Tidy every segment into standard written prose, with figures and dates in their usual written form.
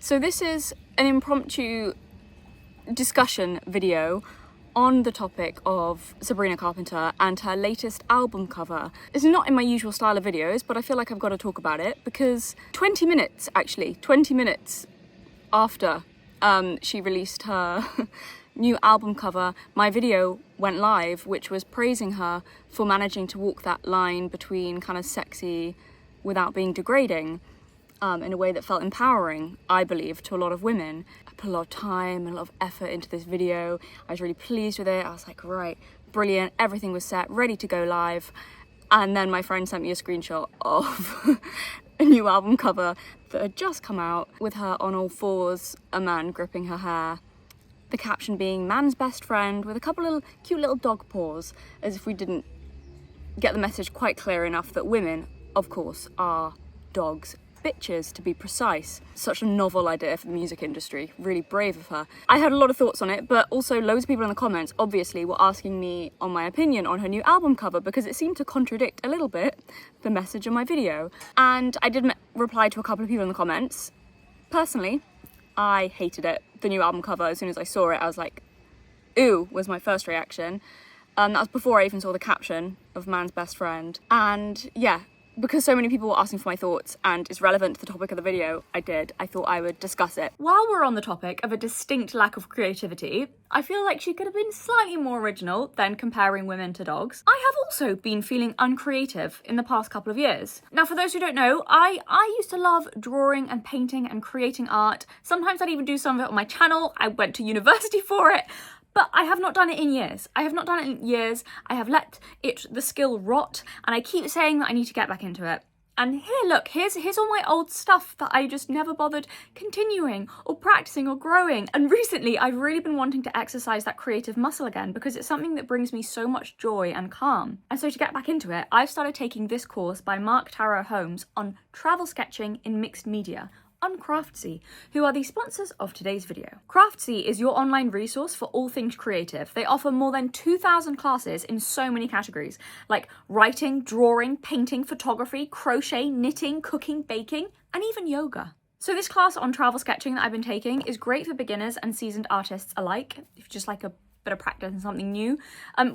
So this is an impromptu discussion video on the topic of Sabrina Carpenter and her latest album cover. It's not in my usual style of videos, but I feel like I've got to talk about it because 20 minutes after she released her new album cover, my video went live, which was praising her for managing to walk that line between kind of sexy without being degrading, in a way that felt empowering, I believe, to a lot of women. I put a lot of time and a lot of effort into this video. I was really pleased with it. I was like, right, brilliant. Everything was set, ready to go live. And then my friend sent me a screenshot of a new album cover that had just come out with her on all fours, a man gripping her hair. The caption being man's best friend with a couple of cute little dog paws, as if we didn't get the message quite clear enough that women, of course, are dogs. Bitches, to be precise. Such a novel idea for the music industry. Really brave of her. I had a lot of thoughts on it, but also loads of people in the comments obviously were asking me on my opinion on her new album cover because it seemed to contradict a little bit the message of my video. And I did reply to a couple of people in the comments. Personally, I hated it. The new album cover, as soon as I saw it, I was like, ooh, was my first reaction. That was before I even saw the caption of man's best friend. And yeah, because so many people were asking for my thoughts and it's relevant to the topic of the video, I thought I would discuss it. While we're on the topic of a distinct lack of creativity, I feel like she could have been slightly more original than comparing women to dogs. I have also been feeling uncreative in the past couple of years. Now, for those who don't know, I used to love drawing and painting and creating art. Sometimes I'd even do some of it on my channel. I went to university for it. But I have not done it in years. I have let the skill rot, and I keep saying that I need to get back into it. And here, look, here's all my old stuff that I just never bothered continuing or practicing or growing. And recently, I've really been wanting to exercise that creative muscle again because it's something that brings me so much joy and calm. And so to get back into it, I've started taking this course by Mark Taro Holmes on travel sketching in mixed media on Craftsy, who are the sponsors of today's video. Craftsy is your online resource for all things creative. They offer more than 2,000 classes in so many categories, like writing, drawing, painting, photography, crochet, knitting, cooking, baking, and even yoga. So this class on travel sketching that I've been taking is great for beginners and seasoned artists alike, if you just like a bit of practice and something new,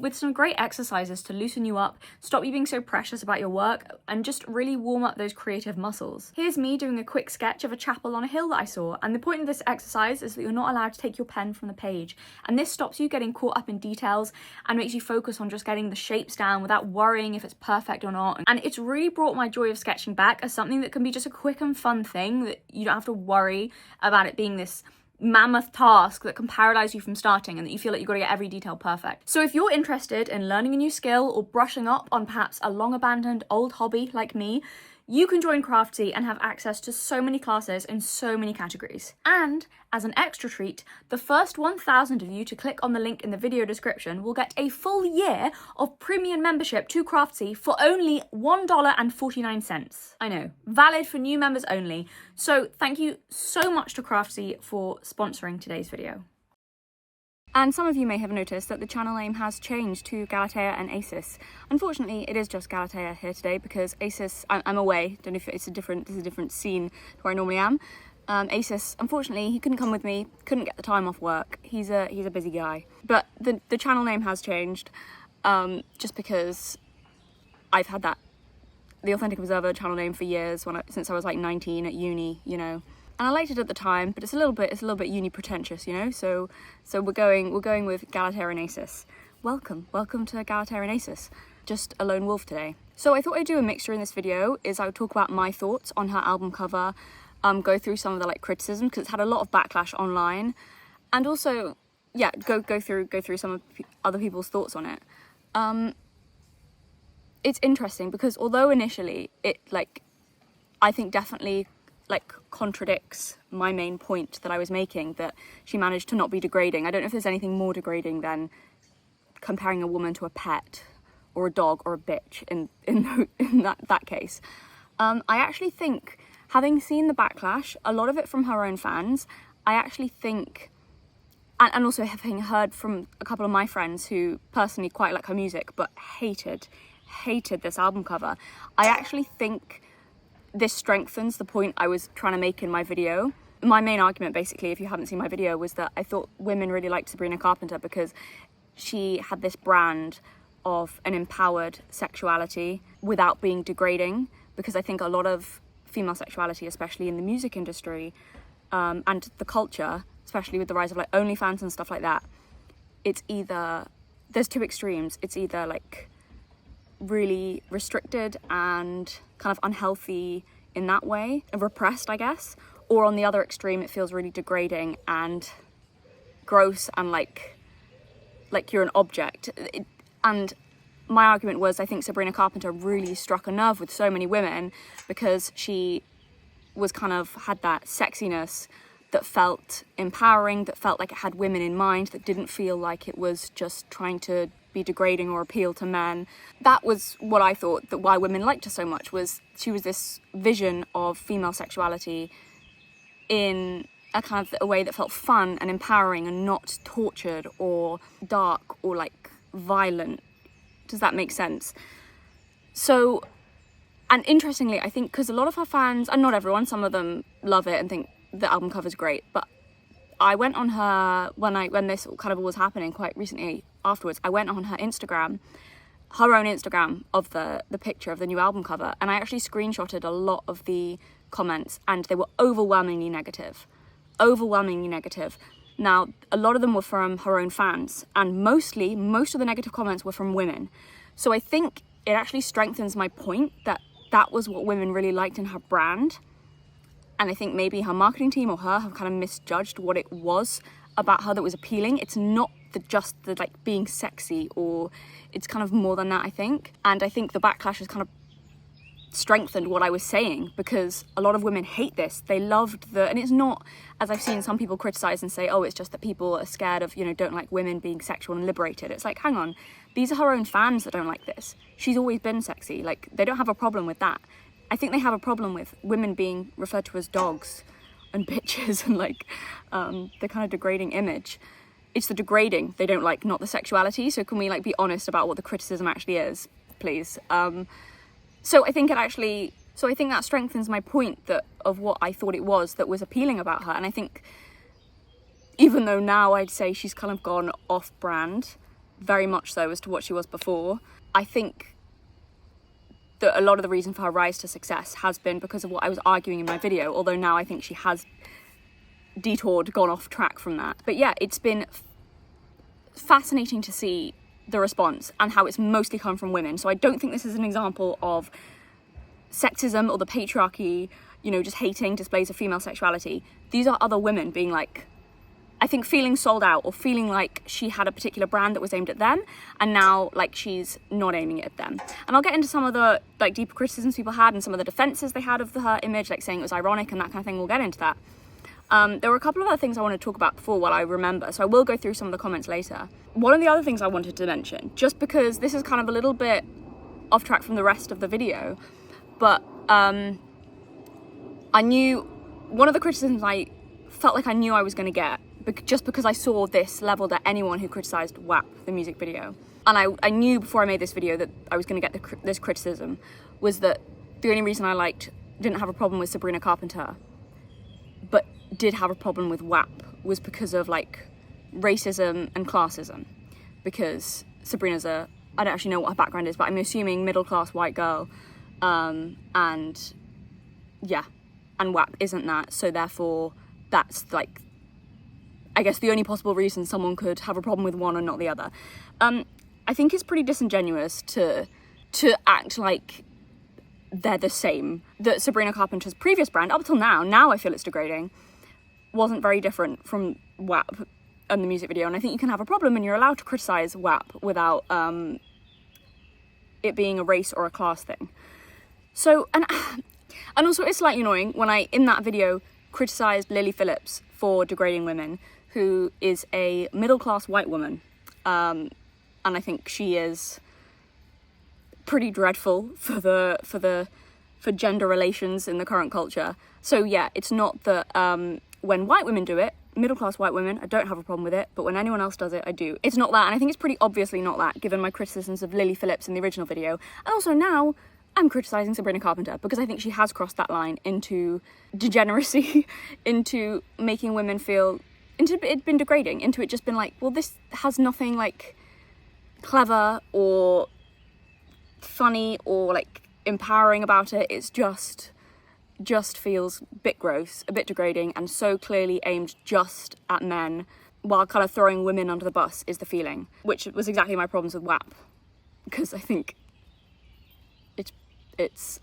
with some great exercises to loosen you up, stop you being so precious about your work, and just really warm up those creative muscles. Here's me doing a quick sketch of a chapel on a hill that I saw, and the point of this exercise is that you're not allowed to take your pen from the page, and this stops you getting caught up in details and makes you focus on just getting the shapes down without worrying if it's perfect or not. And it's really brought my joy of sketching back as something that can be just a quick and fun thing that you don't have to worry about it being this mammoth task that can paralyze you from starting and that you feel like you've got to get every detail perfect. So if you're interested in learning a new skill or brushing up on perhaps a long abandoned old hobby like me, you can join Craftsy and have access to so many classes in so many categories. And as an extra treat, the first 1,000 of you to click on the link in the video description will get a full year of premium membership to Craftsy for only $1.49. I know, valid for new members only. So thank you so much to Craftsy for sponsoring today's video. And some of you may have noticed that the channel name has changed to Galatea and Acis. Unfortunately, it is just Galatea here today because Acis, I'm away. Don't know if this is a different scene to where I normally am. Acis, unfortunately, he couldn't come with me, couldn't get the time off work. He's a busy guy. But the channel name has changed, just because I've had the Authentic Observer channel name for years, since I was like 19 at uni, you know. And I liked it at the time, but it's a little bit uni pretentious, you know. So we're going with Galatea and Acis. Welcome to Galatea and Acis. Just a lone wolf today. So I thought I'd do a mixture in this video. I would talk about my thoughts on her album cover, go through some of the criticism because it's had a lot of backlash online, and also go through some of other people's thoughts on it. It's interesting because although initially it I think definitely contradicts my main point that I was making, that she managed to not be degrading. I don't know if there's anything more degrading than comparing a woman to a pet or a dog or a bitch in that case. I actually think, having seen the backlash, a lot of it from her own fans, I actually think, and also having heard from a couple of my friends who personally quite like her music but hated this album cover, I actually think this strengthens the point I was trying to make in my video, my main argument, basically, if you haven't seen my video, was that I thought women really liked Sabrina Carpenter because she had this brand of an empowered sexuality without being degrading, because I think a lot of female sexuality, especially in the music industry, and the culture, especially with the rise of like OnlyFans and stuff like that, it's either, there's two extremes. It's either like really restricted and kind of unhealthy in that way, and repressed, I guess, or on the other extreme, it feels really degrading and gross and like you're an object. And my argument was, I think Sabrina Carpenter really struck a nerve with so many women because she was kind of had that sexiness that felt empowering, that felt like it had women in mind, that didn't feel like it was just trying to be degrading or appeal to men. That was what I thought, that why women liked her so much, was she was this vision of female sexuality in a kind of a way that felt fun and empowering and not tortured or dark or like violent. Does that make sense? So, and interestingly, I think because a lot of her fans, and not everyone, some of them love it and think the album cover's great, but I went on her, when this kind of was happening quite recently afterwards, I went on her Instagram, her own Instagram, of the picture of the new album cover, and I actually screenshotted a lot of the comments, and they were overwhelmingly negative. Overwhelmingly negative. Now, a lot of them were from her own fans, and most of the negative comments were from women. So I think it actually strengthens my point that that was what women really liked in her brand. And I think maybe her marketing team or her have kind of misjudged what it was about her that was appealing. It's not just the like being sexy, or it's kind of more than that, I think. And I think the backlash has kind of strengthened what I was saying, because a lot of women hate this. They loved and it's not, as I've seen some people criticize and say, oh, it's just that people are scared of, don't like women being sexual and liberated. It's like, hang on, these are her own fans that don't like this. She's always been sexy. Like, they don't have a problem with that. I think they have a problem with women being referred to as dogs and bitches and like the kind of degrading image. It's the degrading they don't like, not the sexuality. So can we like be honest about what the criticism actually is, please? So I think that strengthens my point of what I thought it was that was appealing about her. And I think even though now I'd say she's kind of gone off brand, very much so as to what she was before, I think that a lot of the reason for her rise to success has been because of what I was arguing in my video, although now I think she has detoured, gone off track from that. But yeah, it's been fascinating to see the response and how it's mostly come from women. So I don't think this is an example of sexism or the patriarchy, just hating displays of female sexuality. These are other women being like, I think feeling sold out, or feeling like she had a particular brand that was aimed at them, and now like she's not aiming it at them. And I'll get into some of the like deeper criticisms people had and some of the defenses they had of her image, like saying it was ironic and that kind of thing. We'll get into that. There were a couple of other things I want to talk about before while I remember, so I will go through some of the comments later. One of the other things I wanted to mention, just because this is kind of a little bit off track from the rest of the video, but I knew, one of the criticisms I felt like I knew I was going to get, just because I saw this leveled at anyone who criticised WAP, the music video. And I knew before I made this video that I was going to get this criticism, was that the only reason I didn't have a problem with Sabrina Carpenter, but did have a problem with WAP, was because of like racism and classism. Because Sabrina's I don't actually know what her background is, but I'm assuming middle-class white girl, and WAP isn't that, so therefore that's like, I guess, the only possible reason someone could have a problem with one and not the other. I think it's pretty disingenuous to act like they're the same. That Sabrina Carpenter's previous brand, up till now I feel it's degrading, wasn't very different from WAP and the music video. And I think you can have a problem and you're allowed to criticise WAP without it being a race or a class thing. So, and also it's slightly annoying when I, in that video, criticised Lily Phillips for degrading women, who is a middle-class white woman, and I think she is pretty dreadful for gender relations in the current culture. So yeah, it's not that when white women do it, middle-class white women, I don't have a problem with it, but when anyone else does it, I do. It's not that, and I think it's pretty obviously not that, given my criticisms of Lily Phillips in the original video, and also now I'm criticising Sabrina Carpenter because I think she has crossed that line into degeneracy, into making women feel, into it been degrading, into it just been like, well, this has nothing like clever or funny or like empowering about it. It's just feels a bit gross, a bit degrading, and so clearly aimed just at men, while kind of throwing women under the bus is the feeling, which was exactly my problems with WAP, because I think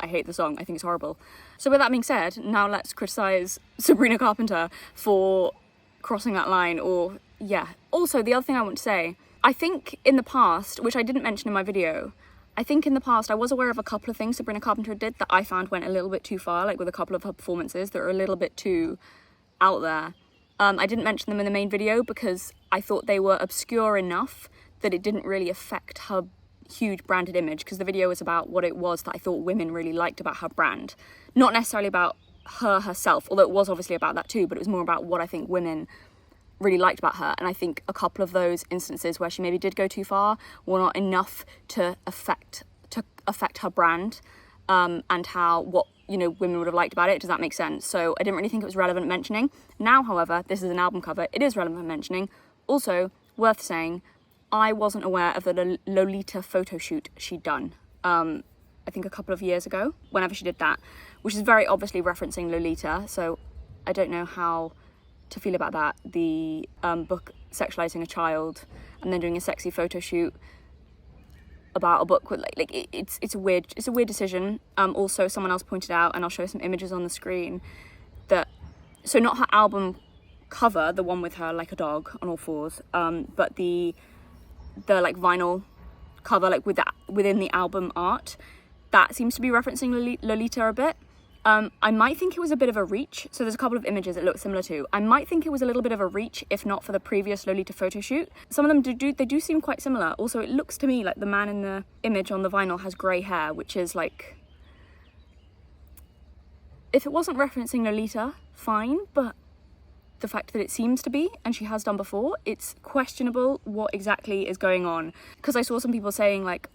I hate the song, I think it's horrible. So with that being said, now let's criticise Sabrina Carpenter for crossing that line, or yeah. Also, the other thing I want to say, I think in the past, which I didn't mention in my video, I think in the past I was aware of a couple of things Sabrina Carpenter did that I found went a little bit too far, like with a couple of her performances that are a little bit too out there. I didn't mention them in the main video because I thought they were obscure enough that it didn't really affect her huge branded image, because the video was about what it was that I thought women really liked about her brand. Not necessarily about her herself, although it was obviously about that too, but it was more about what I think women really liked about her. And I think a couple of those instances where she maybe did go too far were not enough to affect her brand, and how, what, you know, women would have liked about it. Does that make sense? So I didn't really think it was relevant mentioning. Now, however, this is an album cover, it is relevant mentioning. Also, worth saying, I wasn't aware of the Lolita photo shoot she'd done, I think a couple of years ago, whenever she did that, which is very obviously referencing Lolita, so I don't know how to feel about that. The book sexualizing a child and then doing a sexy photo shoot about a book with it's a weird decision. Also, someone else pointed out, and I'll show some images on the screen, that, so not her album cover, the one with her like a dog on all fours, but the like vinyl cover, like with that within the album art, that seems to be referencing Lolita a bit. I might think it was a bit of a reach. So there's a couple of images that look similar to. I might think it was a little bit of a reach, if not for the previous Lolita photo shoot. Some of them do seem quite similar. Also, it looks to me like the man in the image on the vinyl has grey hair, which is like, if it wasn't referencing Lolita, fine, but the fact that it seems to be, and she has done before, it's questionable what exactly is going on. Because I saw some people saying like,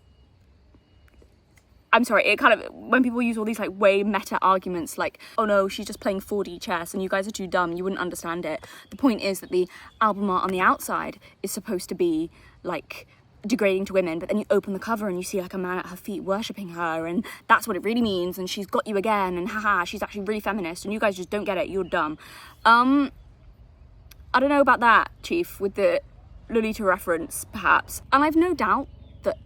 I'm sorry, it kind of, when people use all these like way meta arguments like, oh no, she's just playing 4D chess and you guys are too dumb, you wouldn't understand it. The point is that the album art on the outside is supposed to be like degrading to women, but then you open the cover and you see like a man at her feet worshipping her, and that's what it really means, and she's got you again, and haha, she's actually really feminist, and you guys just don't get it, you're dumb. I don't know about that, Chief, with the Lolita reference, perhaps. And I've no doubt that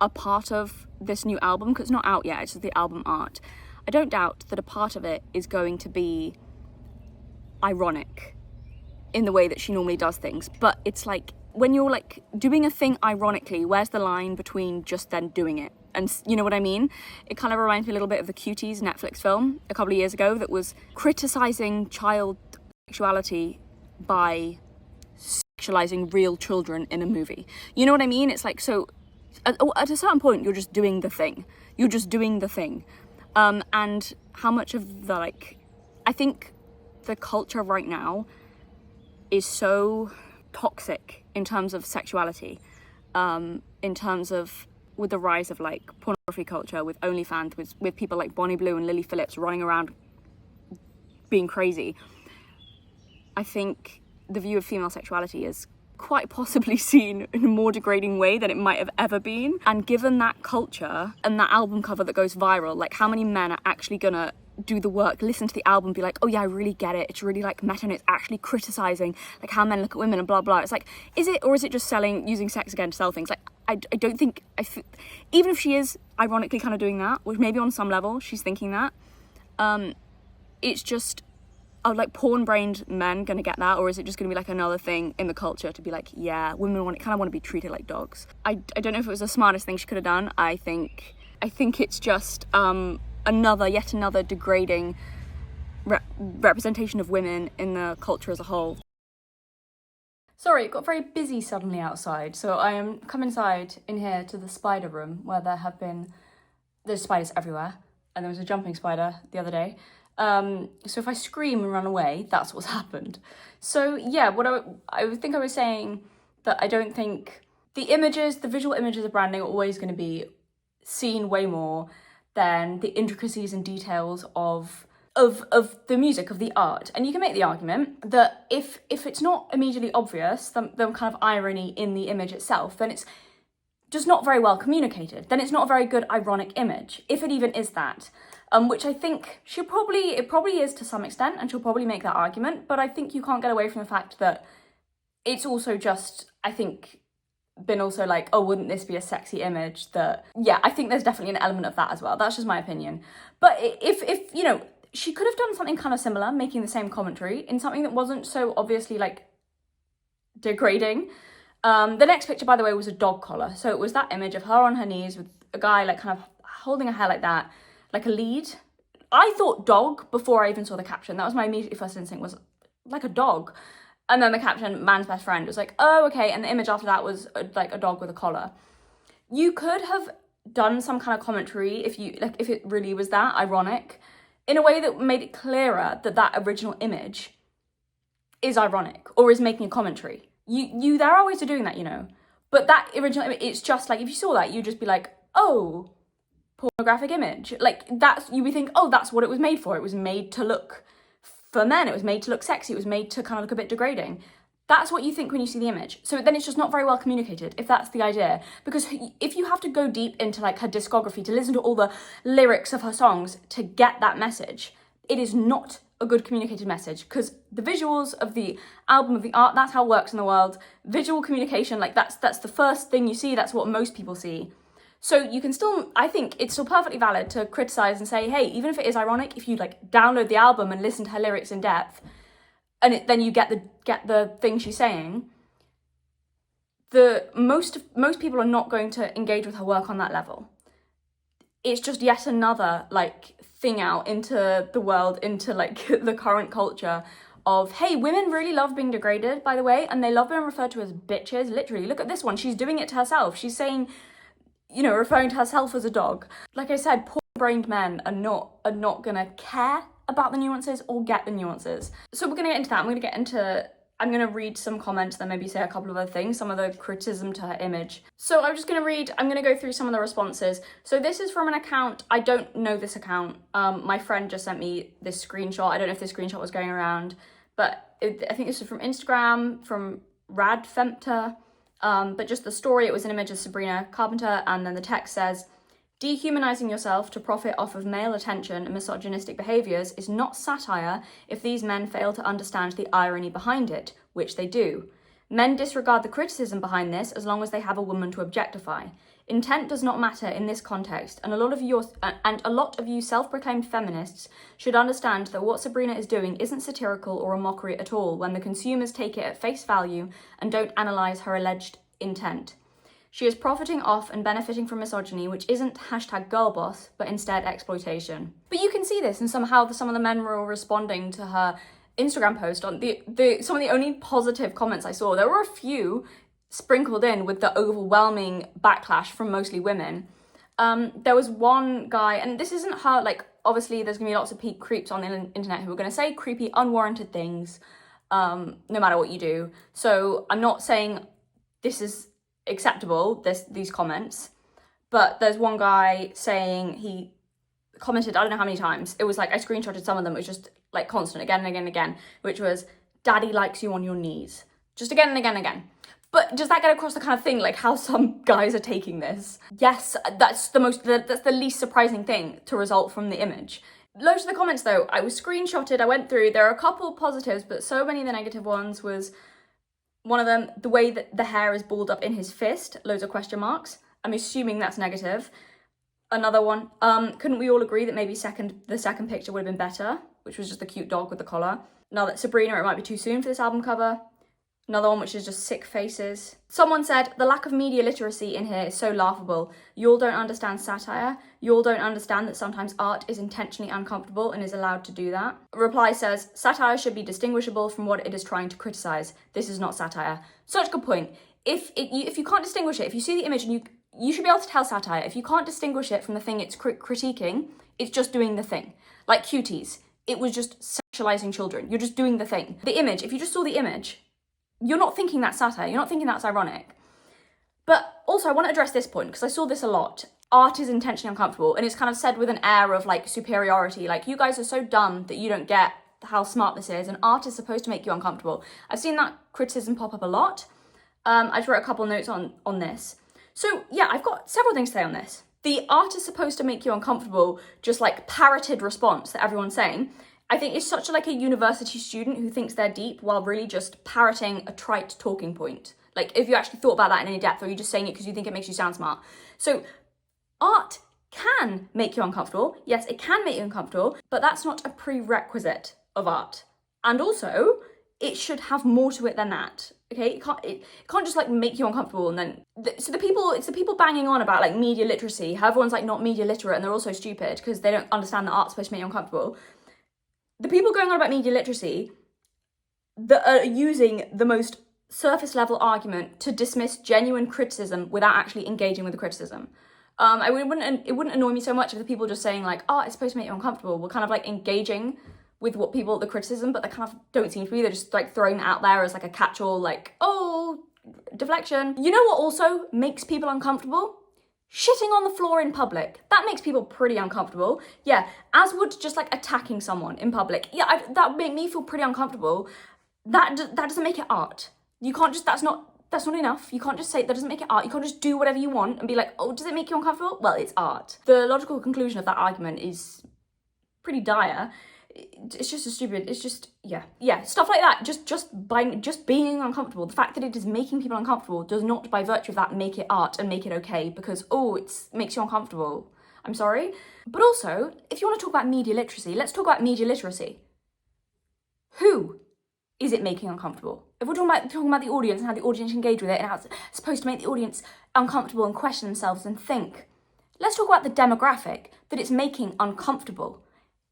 a part of this new album, because it's not out yet, it's just the album art, I don't doubt that a part of it is going to be ironic in the way that she normally does things. But it's like, when you're like doing a thing ironically, where's the line between just then doing it? And you know what I mean? It kind of reminds me a little bit of the Cuties Netflix film a couple of years ago that was criticising child sexuality by sexualizing real children in a movie. You know what I mean? It's like, so at a certain point, you're just doing the thing. You're just doing the thing. And how much of the, like, I think the culture right now is so toxic in terms of sexuality, in terms of, with the rise of like pornography culture, with OnlyFans, with people like Bonnie Blue and Lily Phillips running around being crazy. I think the view of female sexuality is quite possibly seen in a more degrading way than it might have ever been. And given that culture and that album cover that goes viral, like how many men are actually gonna do the work, listen to the album, be like, oh yeah, I really get it, it's really like meta and it's actually criticizing like how men look at women and blah blah. It's like, is it, or is it just using sex again to sell things? Like I don't think, even if she is ironically kind of doing that, which maybe on some level she's thinking that, it's just, are like porn-brained men gonna get that, or is it just gonna be like another thing in the culture to be like, yeah, women kind of want to be treated like dogs? I don't know if it was the smartest thing she could have done. I think it's just yet another degrading representation of women in the culture as a whole. Sorry, it got very busy suddenly outside, so I am come inside in here to the spider room where there's spiders everywhere, and there was a jumping spider the other day. So if I scream and run away, that's what's happened. So yeah, what I think I was saying that I don't think the visual images of branding are always going to be seen way more than the intricacies and details of the music, of the art. And you can make the argument that if it's not immediately obvious, the kind of irony in the image itself, then it's just not very well communicated. Then it's not a very good ironic image, if it even is that. Which I think it probably is to some extent, and she'll probably make that argument, but I think you can't get away from the fact that it's also just, I think, been also like, oh, wouldn't this be a sexy image? That, yeah, I think there's definitely an element of that as well. That's just my opinion. But if you know, she could have done something kind of similar, making the same commentary in something that wasn't so obviously like degrading. The next picture, by the way, was a dog collar. So it was that image of her on her knees with a guy like kind of holding her hair like that, like a lead. I thought dog before I even saw the caption. That was my immediate first instinct, was like a dog. And then the caption, man's best friend, was like, oh, okay. And the image after that was like a dog with a collar. You could have done some kind of commentary if it really was that ironic, in a way that made it clearer that that original image is ironic or is making a commentary. There are ways of doing that, you know. But that original image, it's just like, if you saw that, you'd just be like, oh, pornographic image. Like, you would think, oh, that's what it was made for. It was made to look for men. It was made to look sexy. It was made to kind of look a bit degrading. That's what you think when you see the image. So then it's just not very well communicated, if that's the idea. Because if you have to go deep into like her discography to listen to all the lyrics of her songs to get that message, it is not a good communicated message, because the visuals of the album, of the art, that's how it works in the world. Visual communication, like that's the first thing you see. That's what most people see. So you can still, I think it's still perfectly valid to criticize and say, hey, even if it is ironic, if you like download the album and listen to her lyrics in depth, and then you get the thing she's saying, most people are not going to engage with her work on that level. It's just yet another like thing out into the world, into like the current culture of, hey, women really love being degraded, by the way, and they love being referred to as bitches. Literally, look at this one. She's doing it to herself. She's saying, you know, referring to herself as a dog. Like I said, poor-brained men are not gonna care about the nuances or get the nuances. So we're gonna get into that. I'm gonna read some comments, then maybe say a couple of other things, some of the criticism to her image. So I'm gonna go through some of the responses. So this is from an account, I don't know this account. My friend just sent me this screenshot. I don't know if this screenshot was going around, but I think this is from Instagram, from Radfemter. But just the story, it was an image of Sabrina Carpenter, and then the text says, dehumanizing yourself to profit off of male attention and misogynistic behaviors is not satire if these men fail to understand the irony behind it, which they do. Men disregard the criticism behind this as long as they have a woman to objectify. Intent does not matter in this context, and a lot of you self-proclaimed feminists should understand that what Sabrina is doing isn't satirical or a mockery at all when the consumers take it at face value and don't analyze her alleged intent. She is profiting off and benefiting from misogyny, which isn't #girlboss, but instead exploitation. But you can see this, and somehow some of the men were all responding to her Instagram post on some of the only positive comments I saw. There were a few sprinkled in with the overwhelming backlash from mostly women. There was one guy, and this isn't her, like, obviously there's gonna be lots of creeps on the internet who are gonna say creepy, unwarranted things, no matter what you do. So I'm not saying this is acceptable, these comments, but there's one guy saying, he commented, I don't know how many times, it was like, I screenshotted some of them, it was just like constant, again and again and again, which was, daddy likes you on your knees. Just again and again and again. But does that get across the kind of thing, like how some guys are taking this? Yes, that's the least surprising thing to result from the image. Loads of the comments though, I was screenshotted, I went through, there are a couple positives, but so many of the negative ones was, one of them, the way that the hair is balled up in his fist, loads of question marks. I'm assuming that's negative. Another one, couldn't we all agree that maybe the second picture would have been better, which was just the cute dog with the collar. Now that Sabrina, it might be too soon for this album cover. Another one, which is just sick faces. Someone said, the lack of media literacy in here is so laughable. You all don't understand satire. You all don't understand that sometimes art is intentionally uncomfortable and is allowed to do that. A reply says, satire should be distinguishable from what it is trying to criticize. This is not satire. Such a good point. If you can't distinguish it, if you see the image and you should be able to tell satire. If you can't distinguish it from the thing it's critiquing, it's just doing the thing. Like Cuties, it was just sexualizing children. You're just doing the thing. The image, if you just saw the image, you're not thinking that's satire, you're not thinking that's ironic. But also, I want to address this point, because I saw this a lot. art is intentionally uncomfortable, and it's kind of said with an air of like superiority, like you guys are so dumb that you don't get how smart this is, and art is supposed to make you uncomfortable. I've seen that criticism pop up a lot. I just wrote a couple notes on this. So yeah, I've got several things to say on this. The art is supposed to make you uncomfortable, just like parroted response that everyone's saying. I think it's such like a university student who thinks they're deep while really just parroting a trite talking point. Like if you actually thought about that in any depth, or you're just saying it because you think it makes you sound smart. So art can make you uncomfortable. Yes, it can make you uncomfortable, but that's not a prerequisite of art. And also, it should have more to it than that. Okay, it can't just like make you uncomfortable and then it's the people banging on about like media literacy, how everyone's like not media literate and they're also stupid because they don't understand that art's supposed to make you uncomfortable. The people going on about media literacy that are using the most surface level argument to dismiss genuine criticism without actually engaging with the criticism. It wouldn't annoy me so much if the people just saying like, oh, it's supposed to make you uncomfortable, were kind of like engaging with what people, the criticism, but they kind of don't seem to be. They're just like throwing that out there as like a catch-all, like, oh, deflection. You know what also makes people uncomfortable? Shitting on the floor in public. That makes people pretty uncomfortable. Yeah, as would just like attacking someone in public. Yeah, that would make me feel pretty uncomfortable. That doesn't make it art. You can't just, that's not enough. You can't just say that doesn't make it art. You can't just do whatever you want and be like, oh, does it make you uncomfortable? Well, it's art. The logical conclusion of that argument is pretty dire. It's just a stupid, it's just, yeah, stuff like that. Just being uncomfortable. The fact that it is making people uncomfortable does not, by virtue of that, make it art and make it okay because, oh, it makes you uncomfortable. I'm sorry. But also, if you want to talk about media literacy, let's talk about media literacy. Who is it making uncomfortable? If we're talking about the audience and how the audience engage with it and how it's supposed to make the audience uncomfortable and question themselves and think, let's talk about the demographic that it's making uncomfortable.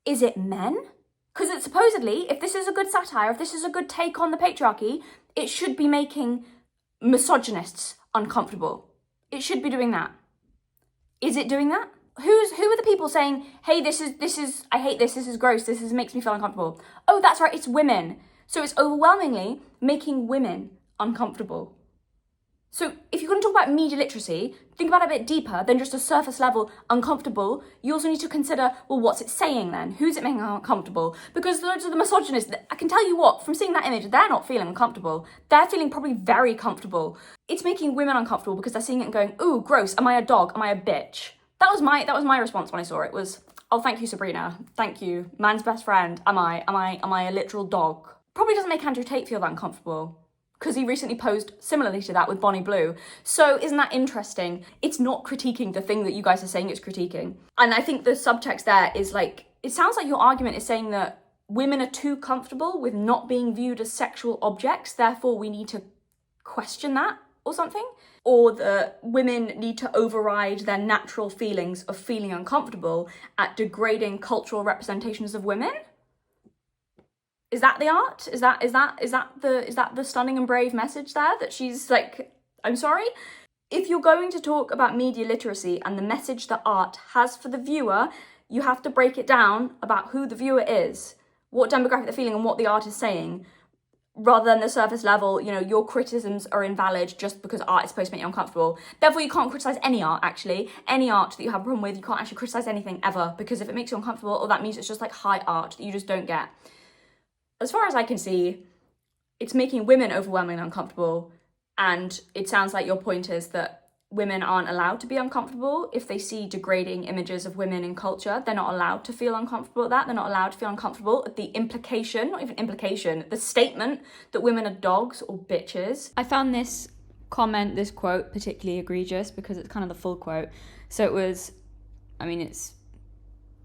Is it men? Because it's supposedly, if this is a good satire, if this is a good take on the patriarchy, it should be making misogynists uncomfortable. It should be doing that. Is it doing that? Who are the people saying, hey, this is, I hate this is gross, makes me feel uncomfortable? Oh, that's right, it's women. So it's overwhelmingly making women uncomfortable. So if you're going to talk about media literacy, think about it a bit deeper than just a surface level uncomfortable. You also need to consider, well, what's it saying then? Who's it making uncomfortable? Because those are the misogynists. I can tell you what, from seeing that image, they're not feeling uncomfortable. They're feeling probably very comfortable. It's making women uncomfortable because they're seeing it and going, ooh, gross, am I a dog? Am I a bitch? That was my response when I saw it was, oh, thank you, Sabrina. Thank you. Man's best friend. Am I a literal dog? Probably doesn't make Andrew Tate feel that uncomfortable, because he recently posed similarly to that with Bonnie Blue. So isn't that interesting? It's not critiquing the thing that you guys are saying it's critiquing. And I think the subtext there is like, it sounds like your argument is saying that women are too comfortable with not being viewed as sexual objects, therefore we need to question that or something. Or that women need to override their natural feelings of feeling uncomfortable at degrading cultural representations of women. Is that the art? Is that the stunning and brave message there that she's like, I'm sorry? If you're going to talk about media literacy and the message that art has for the viewer, you have to break it down about who the viewer is, what demographic they're feeling and what the art is saying, rather than the surface level, you know, your criticisms are invalid just because art is supposed to make you uncomfortable. Therefore, you can't criticize any art, actually. Any art that you have a problem with, you can't actually criticize anything ever, because if it makes you uncomfortable, or that means it's just like high art that you just don't get. As far as I can see, it's making women overwhelmingly uncomfortable, and it sounds like your point is that women aren't allowed to be uncomfortable if they see degrading images of women in culture. They're not allowed to feel uncomfortable at that. They're not allowed to feel uncomfortable at the implication, not even implication, the statement that women are dogs or bitches. I found this quote particularly egregious because it's kind of the full quote. So it was, I mean, it's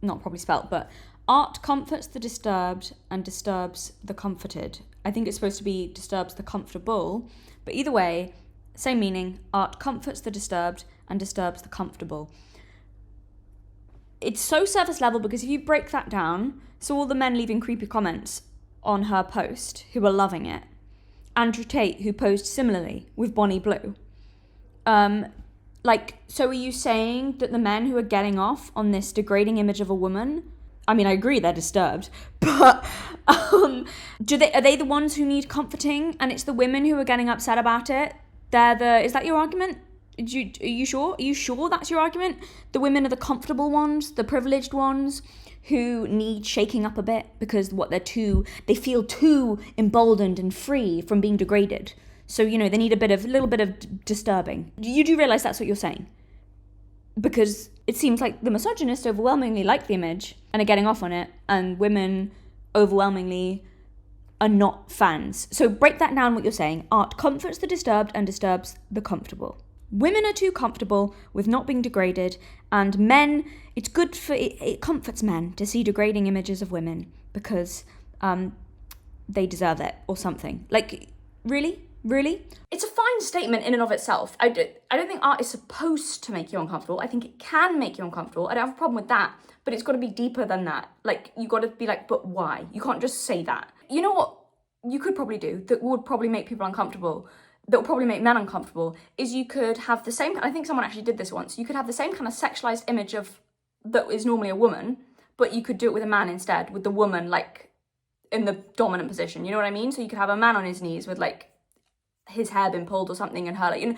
not probably spelt, but art comforts the disturbed and disturbs the comforted. I think it's supposed to be disturbs the comfortable, but either way, same meaning. Art comforts the disturbed and disturbs the comfortable. It's so surface level because if you break that down, so all the men leaving creepy comments on her post who are loving it, Andrew Tate who posed similarly with Bonnie Blue. So are you saying that the men who are getting off on this degrading image of a woman, I mean, I agree they're disturbed, but are they the ones who need comforting and it's the women who are getting upset about it? Is that your argument? Are you sure? Are you sure that's your argument? The women are the comfortable ones, the privileged ones who need shaking up a bit because they feel too emboldened and free from being degraded. So, they need a little bit of disturbing. You do realize that's what you're saying? Because it seems like the misogynists overwhelmingly like the image and are getting off on it, and women overwhelmingly are not fans. So break that down what you're saying. Art comforts the disturbed and disturbs the comfortable. Women are too comfortable with not being degraded, and men, it comforts men to see degrading images of women because they deserve it or something. Like, really? It's a fine statement in and of itself. I don't think art is supposed to make you uncomfortable. I think it can make you uncomfortable. I don't have a problem with that, but it's got to be deeper than that. Like, you got to be like, but why? You can't just say that. You know what you could probably do that would probably make people uncomfortable, that would probably make men uncomfortable, is you could have the same, I think someone actually did this once, you could have the same kind of sexualized image of, that is normally a woman, but you could do it with a man instead, with the woman, like, in the dominant position, you know what I mean? So you could have a man on his knees with, like, his hair been pulled or something, and her, like,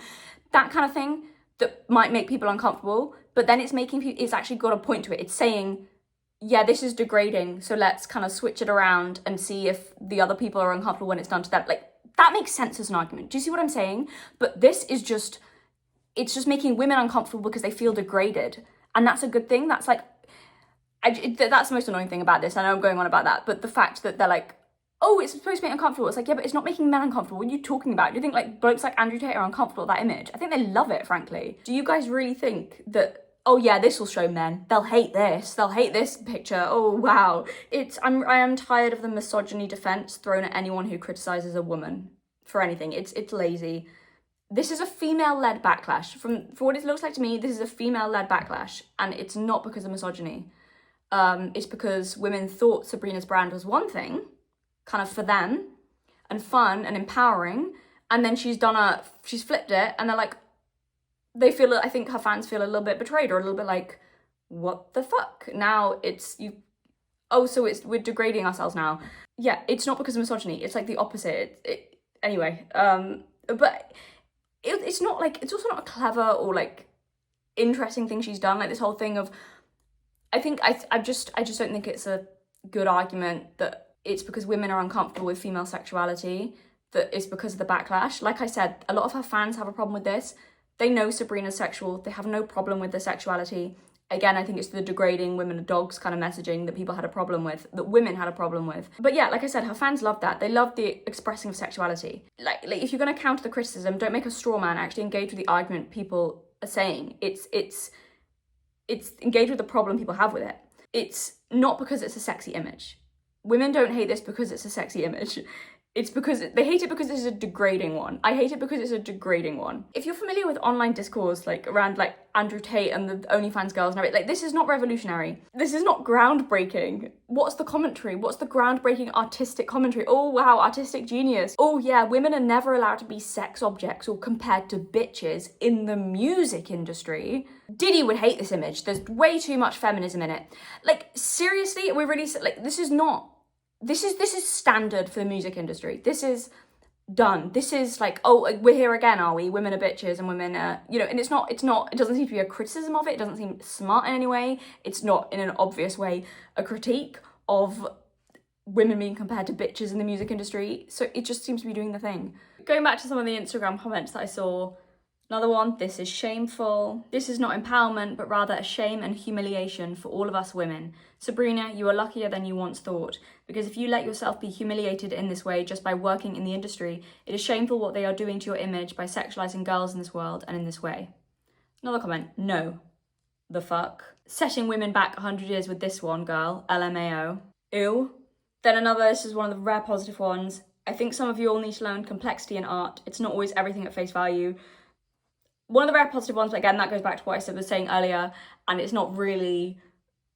that kind of thing that might make people uncomfortable, but then it's actually got a point to it. It's saying, yeah, this is degrading, so let's kind of switch it around and see if the other people are uncomfortable when it's done to them. Like, that makes sense as an argument. Do you see what I'm saying? But this is just, it's just making women uncomfortable because they feel degraded. And that's a good thing. That's like, that's the most annoying thing about this. I know I'm going on about that, but the fact that they're like, oh, it's supposed to be uncomfortable. It's like, yeah, but it's not making men uncomfortable. What are you talking about? Do you think like blokes like Andrew Tate are uncomfortable with that image? I think they love it, frankly. Do you guys really think that, oh yeah, this will show men, they'll hate this picture, oh wow. I am tired of the misogyny defense thrown at anyone who criticizes a woman for anything. It's lazy. This is a female-led backlash. For what it looks like to me, this is a female-led backlash, and it's not because of misogyny. It's because women thought Sabrina's brand was one thing, kind of for them, and fun and empowering, and then she's flipped it, and they're like, I think her fans feel a little bit betrayed, or a little bit like, what the fuck? Now we're degrading ourselves now. Yeah, it's not because of misogyny, it's like the opposite. Anyway, but it's not like, it's also not a clever or like interesting thing she's done, like this whole thing of, I just don't think it's a good argument that it's because women are uncomfortable with female sexuality, that it's because of the backlash. Like I said, a lot of her fans have a problem with this. They know Sabrina's sexual. They have no problem with the sexuality. Again, I think it's the degrading women are dogs kind of messaging that people had a problem with, that women had a problem with. But yeah, like I said, her fans love that. They love the expressing of sexuality. Like if you're going to counter the criticism, don't make a straw man. Actually engage with the argument people are saying. It's engage with the problem people have with it. It's not because it's a sexy image. Women don't hate this because it's a sexy image. It's because they hate it because it's a degrading one. I hate it because it's a degrading one. If you're familiar with online discourse, like around like Andrew Tate and the OnlyFans girls and everything, like this is not revolutionary. This is not groundbreaking. What's the commentary? What's the groundbreaking artistic commentary? Oh wow, artistic genius. Oh yeah, women are never allowed to be sex objects or compared to bitches in the music industry. Diddy would hate this image. There's way too much feminism in it. Like seriously, we're really like this is standard for the music industry. This is done. This is like, oh, we're here again, are we? Women are bitches and women are, and it doesn't seem to be a criticism of it. It doesn't seem smart in any way. It's not in an obvious way a critique of women being compared to bitches in the music industry. So it just seems to be doing the thing. Going back to some of the Instagram comments that I saw, another one, this is shameful. This is not empowerment, but rather a shame and humiliation for all of us women. Sabrina, you are luckier than you once thought, because if you let yourself be humiliated in this way just by working in the industry, it is shameful what they are doing to your image by sexualizing girls in this world and in this way. Another comment, no. The fuck? Setting women back 100 years with this one, girl. LMAO. Ew. Then another, this is one of the rare positive ones. I think some of you all need to learn complexity in art. It's not always everything at face value. One of the rare positive ones, but again, that goes back to what I was saying earlier, and it's not really,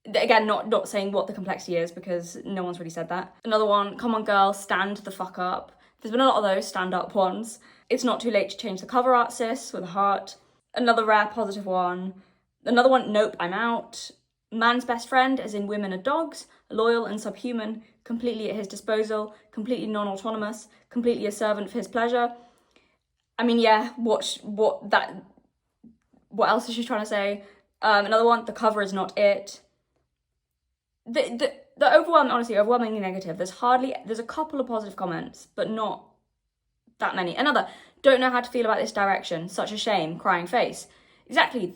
again, not saying what the complexity is, because no one's really said that. Another one, come on girl, stand the fuck up. There's been a lot of those stand-up ones. It's not too late to change the cover art, sis, with a heart. Another rare positive one. Another one, nope, I'm out. Man's best friend, as in women are dogs, loyal and subhuman, completely at his disposal, completely non-autonomous, completely a servant for his pleasure. I mean, yeah, what that What else is she trying to say? Another one, the cover is not it. The overwhelmingly negative. There's a couple of positive comments, but not that many. Another, don't know how to feel about this direction. Such a shame. Crying face. Exactly.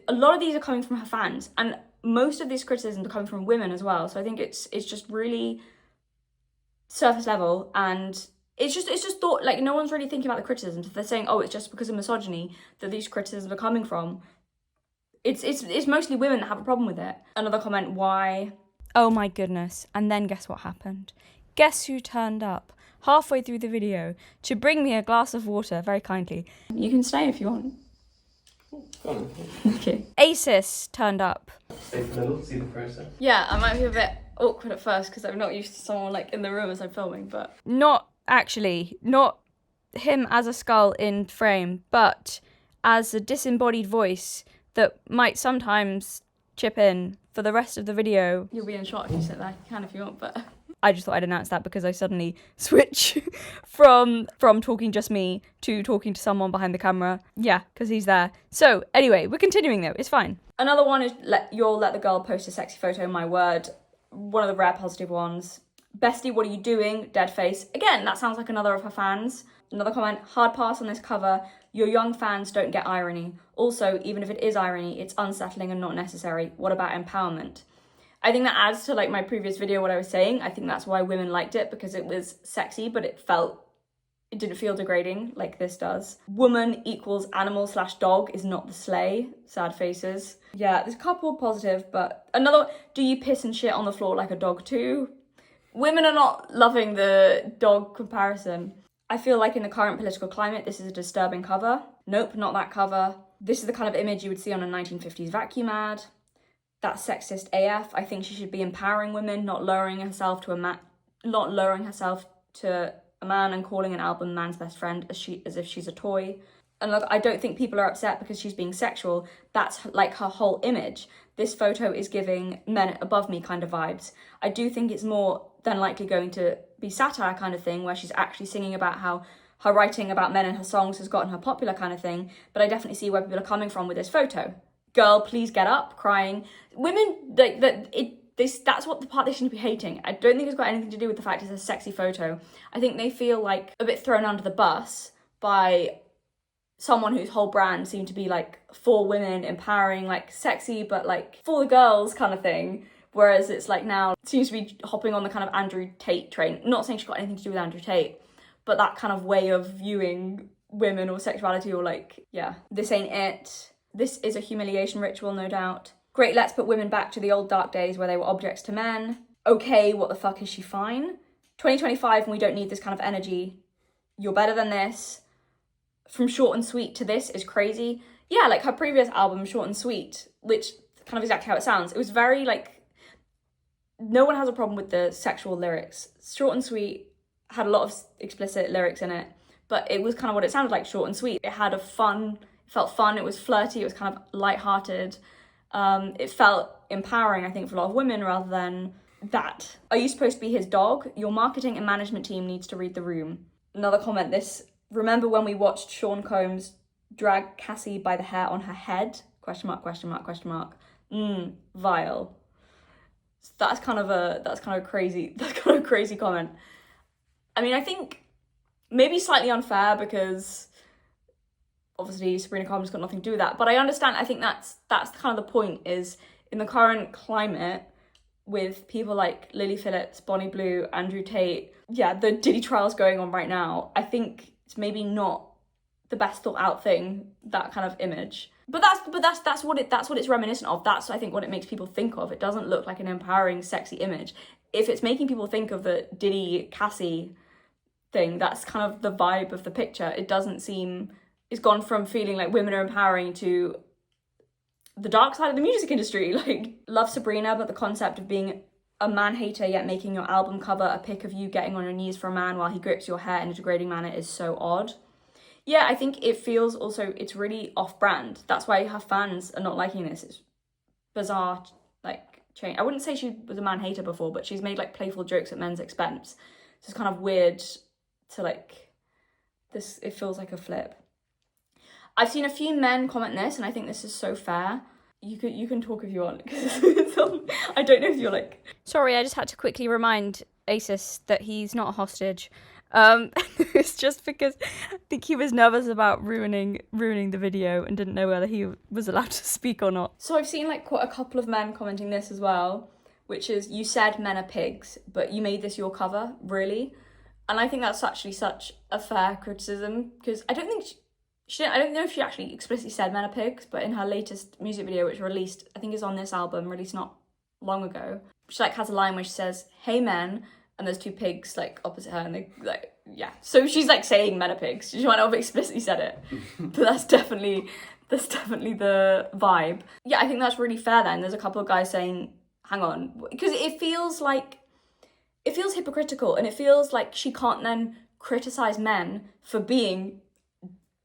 A lot of these are coming from her fans, and most of these criticisms are coming from women as well. So I think it's just really surface level, and it's just thought, like, no one's really thinking about the criticisms. If they're saying, oh, it's just because of misogyny that these criticisms are coming from, it's mostly women that have a problem with it. Another comment, why? Oh my goodness. And then guess what happened? Guess who turned up halfway through the video to bring me a glass of water, very kindly. You can stay if you want. Okay. Acis turned up. Stay for a little, see the process. Yeah, I might be a bit awkward at first because I'm not used to someone like in the room as I'm filming, but not him as a skull in frame, but as a disembodied voice that might sometimes chip in for the rest of the video. You'll be in shot if you sit there. You can if you want, but I just thought I'd announce that because I suddenly switch from talking just me to talking to someone behind the camera. Yeah, because he's there. So anyway, we're continuing though. It's fine. Another one is let the girl post a sexy photo. My word, one of the rare positive ones. Bestie, what are you doing? Dead face. Again, that sounds like another of her fans. Another comment, hard pass on this cover. Your young fans don't get irony. Also, even if it is irony, it's unsettling and not necessary. What about empowerment? I think that adds to like my previous video, what I was saying. I think that's why women liked it, because it was sexy, but it didn't feel degrading like this does. Woman equals animal / dog is not the sleigh. Sad faces. Yeah, there's a couple positive, but another, do you piss and shit on the floor like a dog too? Women are not loving the dog comparison. I feel like in the current political climate, this is a disturbing cover. Nope, not that cover. This is the kind of image you would see on a 1950s vacuum ad. That's sexist AF. I think she should be empowering women, not lowering herself to a man and calling an album man's best friend as if she's a toy. And look, I don't think people are upset because she's being sexual. That's like her whole image. This photo is giving men above me kind of vibes. I do think it's more than likely going to be satire kind of thing, where she's actually singing about how her writing about men in her songs has gotten her popular kind of thing. But I definitely see where people are coming from with this photo. Girl, please get up, crying. Women, that's what the part they shouldn't be hating. I don't think it's got anything to do with the fact it's a sexy photo. I think they feel like a bit thrown under the bus by someone whose whole brand seemed to be like for women, empowering, like sexy, but like for the girls kind of thing. Whereas it's like now it seems to be hopping on the kind of Andrew Tate train. Not saying she's got anything to do with Andrew Tate, but that kind of way of viewing women or sexuality, or like, yeah, this ain't it. This is a humiliation ritual, no doubt. Great, let's put women back to the old dark days where they were objects to men. Okay, what the fuck, is she fine? 2025 and we don't need this kind of energy. You're better than this. From short and sweet to this is crazy. Yeah, like her previous album, Short and Sweet, which kind of exactly how it sounds. It was very like, no one has a problem with the sexual lyrics. Short and Sweet had a lot of explicit lyrics in it, but it was kind of what it sounded like, short and sweet. It had it felt fun, it was flirty, it was kind of lighthearted. It felt empowering, I think, for a lot of women rather than that. Are you supposed to be his dog? Your marketing and management team needs to read the room. Another comment, remember when we watched Sean Combs drag Cassie by the hair on her head? ? Vile. That's kind of a crazy comment. I mean, I think maybe slightly unfair because obviously Sabrina Carpenter's got nothing to do with that. But I understand. I think that's kind of the point, is in the current climate with people like Lily Phillips, Bonnie Blue, Andrew Tate, yeah, the Diddy trials going on right now. I think it's maybe not the best thought out thing, that kind of image. But that's what it's reminiscent of. That's, I think, what it makes people think of. It doesn't look like an empowering, sexy image. If it's making people think of the Diddy Cassie thing, that's kind of the vibe of the picture. It doesn't seem, it's gone from feeling like women are empowering to the dark side of the music industry. Like, love Sabrina, but the concept of being a man hater yet making your album cover a pic of you getting on your knees for a man while he grips your hair in a degrading manner is so odd. Yeah, I think it feels also, it's really off-brand. That's why her fans are not liking this. It's bizarre, like, change. I wouldn't say she was a man hater before, but she's made, like, playful jokes at men's expense. So it's kind of weird to, like, this, it feels like a flip. I've seen a few men comment this, and I think this is so fair. You can talk if you want. I don't know if you're like... Sorry, I just had to quickly remind Acis that he's not a hostage. It's just because I think he was nervous about ruining the video and didn't know whether he was allowed to speak or not. So I've seen like quite a couple of men commenting this as well, which is, you said men are pigs, but you made this your cover, really? And I think that's actually such a fair criticism, because I don't think I don't know if she actually explicitly said men are pigs, but in her latest music video, which released, I think is on this album, released not long ago, she like has a line where she says, "Hey men," and there's two pigs like opposite her, and they like, yeah. So she's like saying men are pigs. She might not have explicitly said it, but that's definitely the vibe. Yeah, I think that's really fair then. There's a couple of guys saying, hang on, because it feels hypocritical, and it feels like she can't then criticize men for being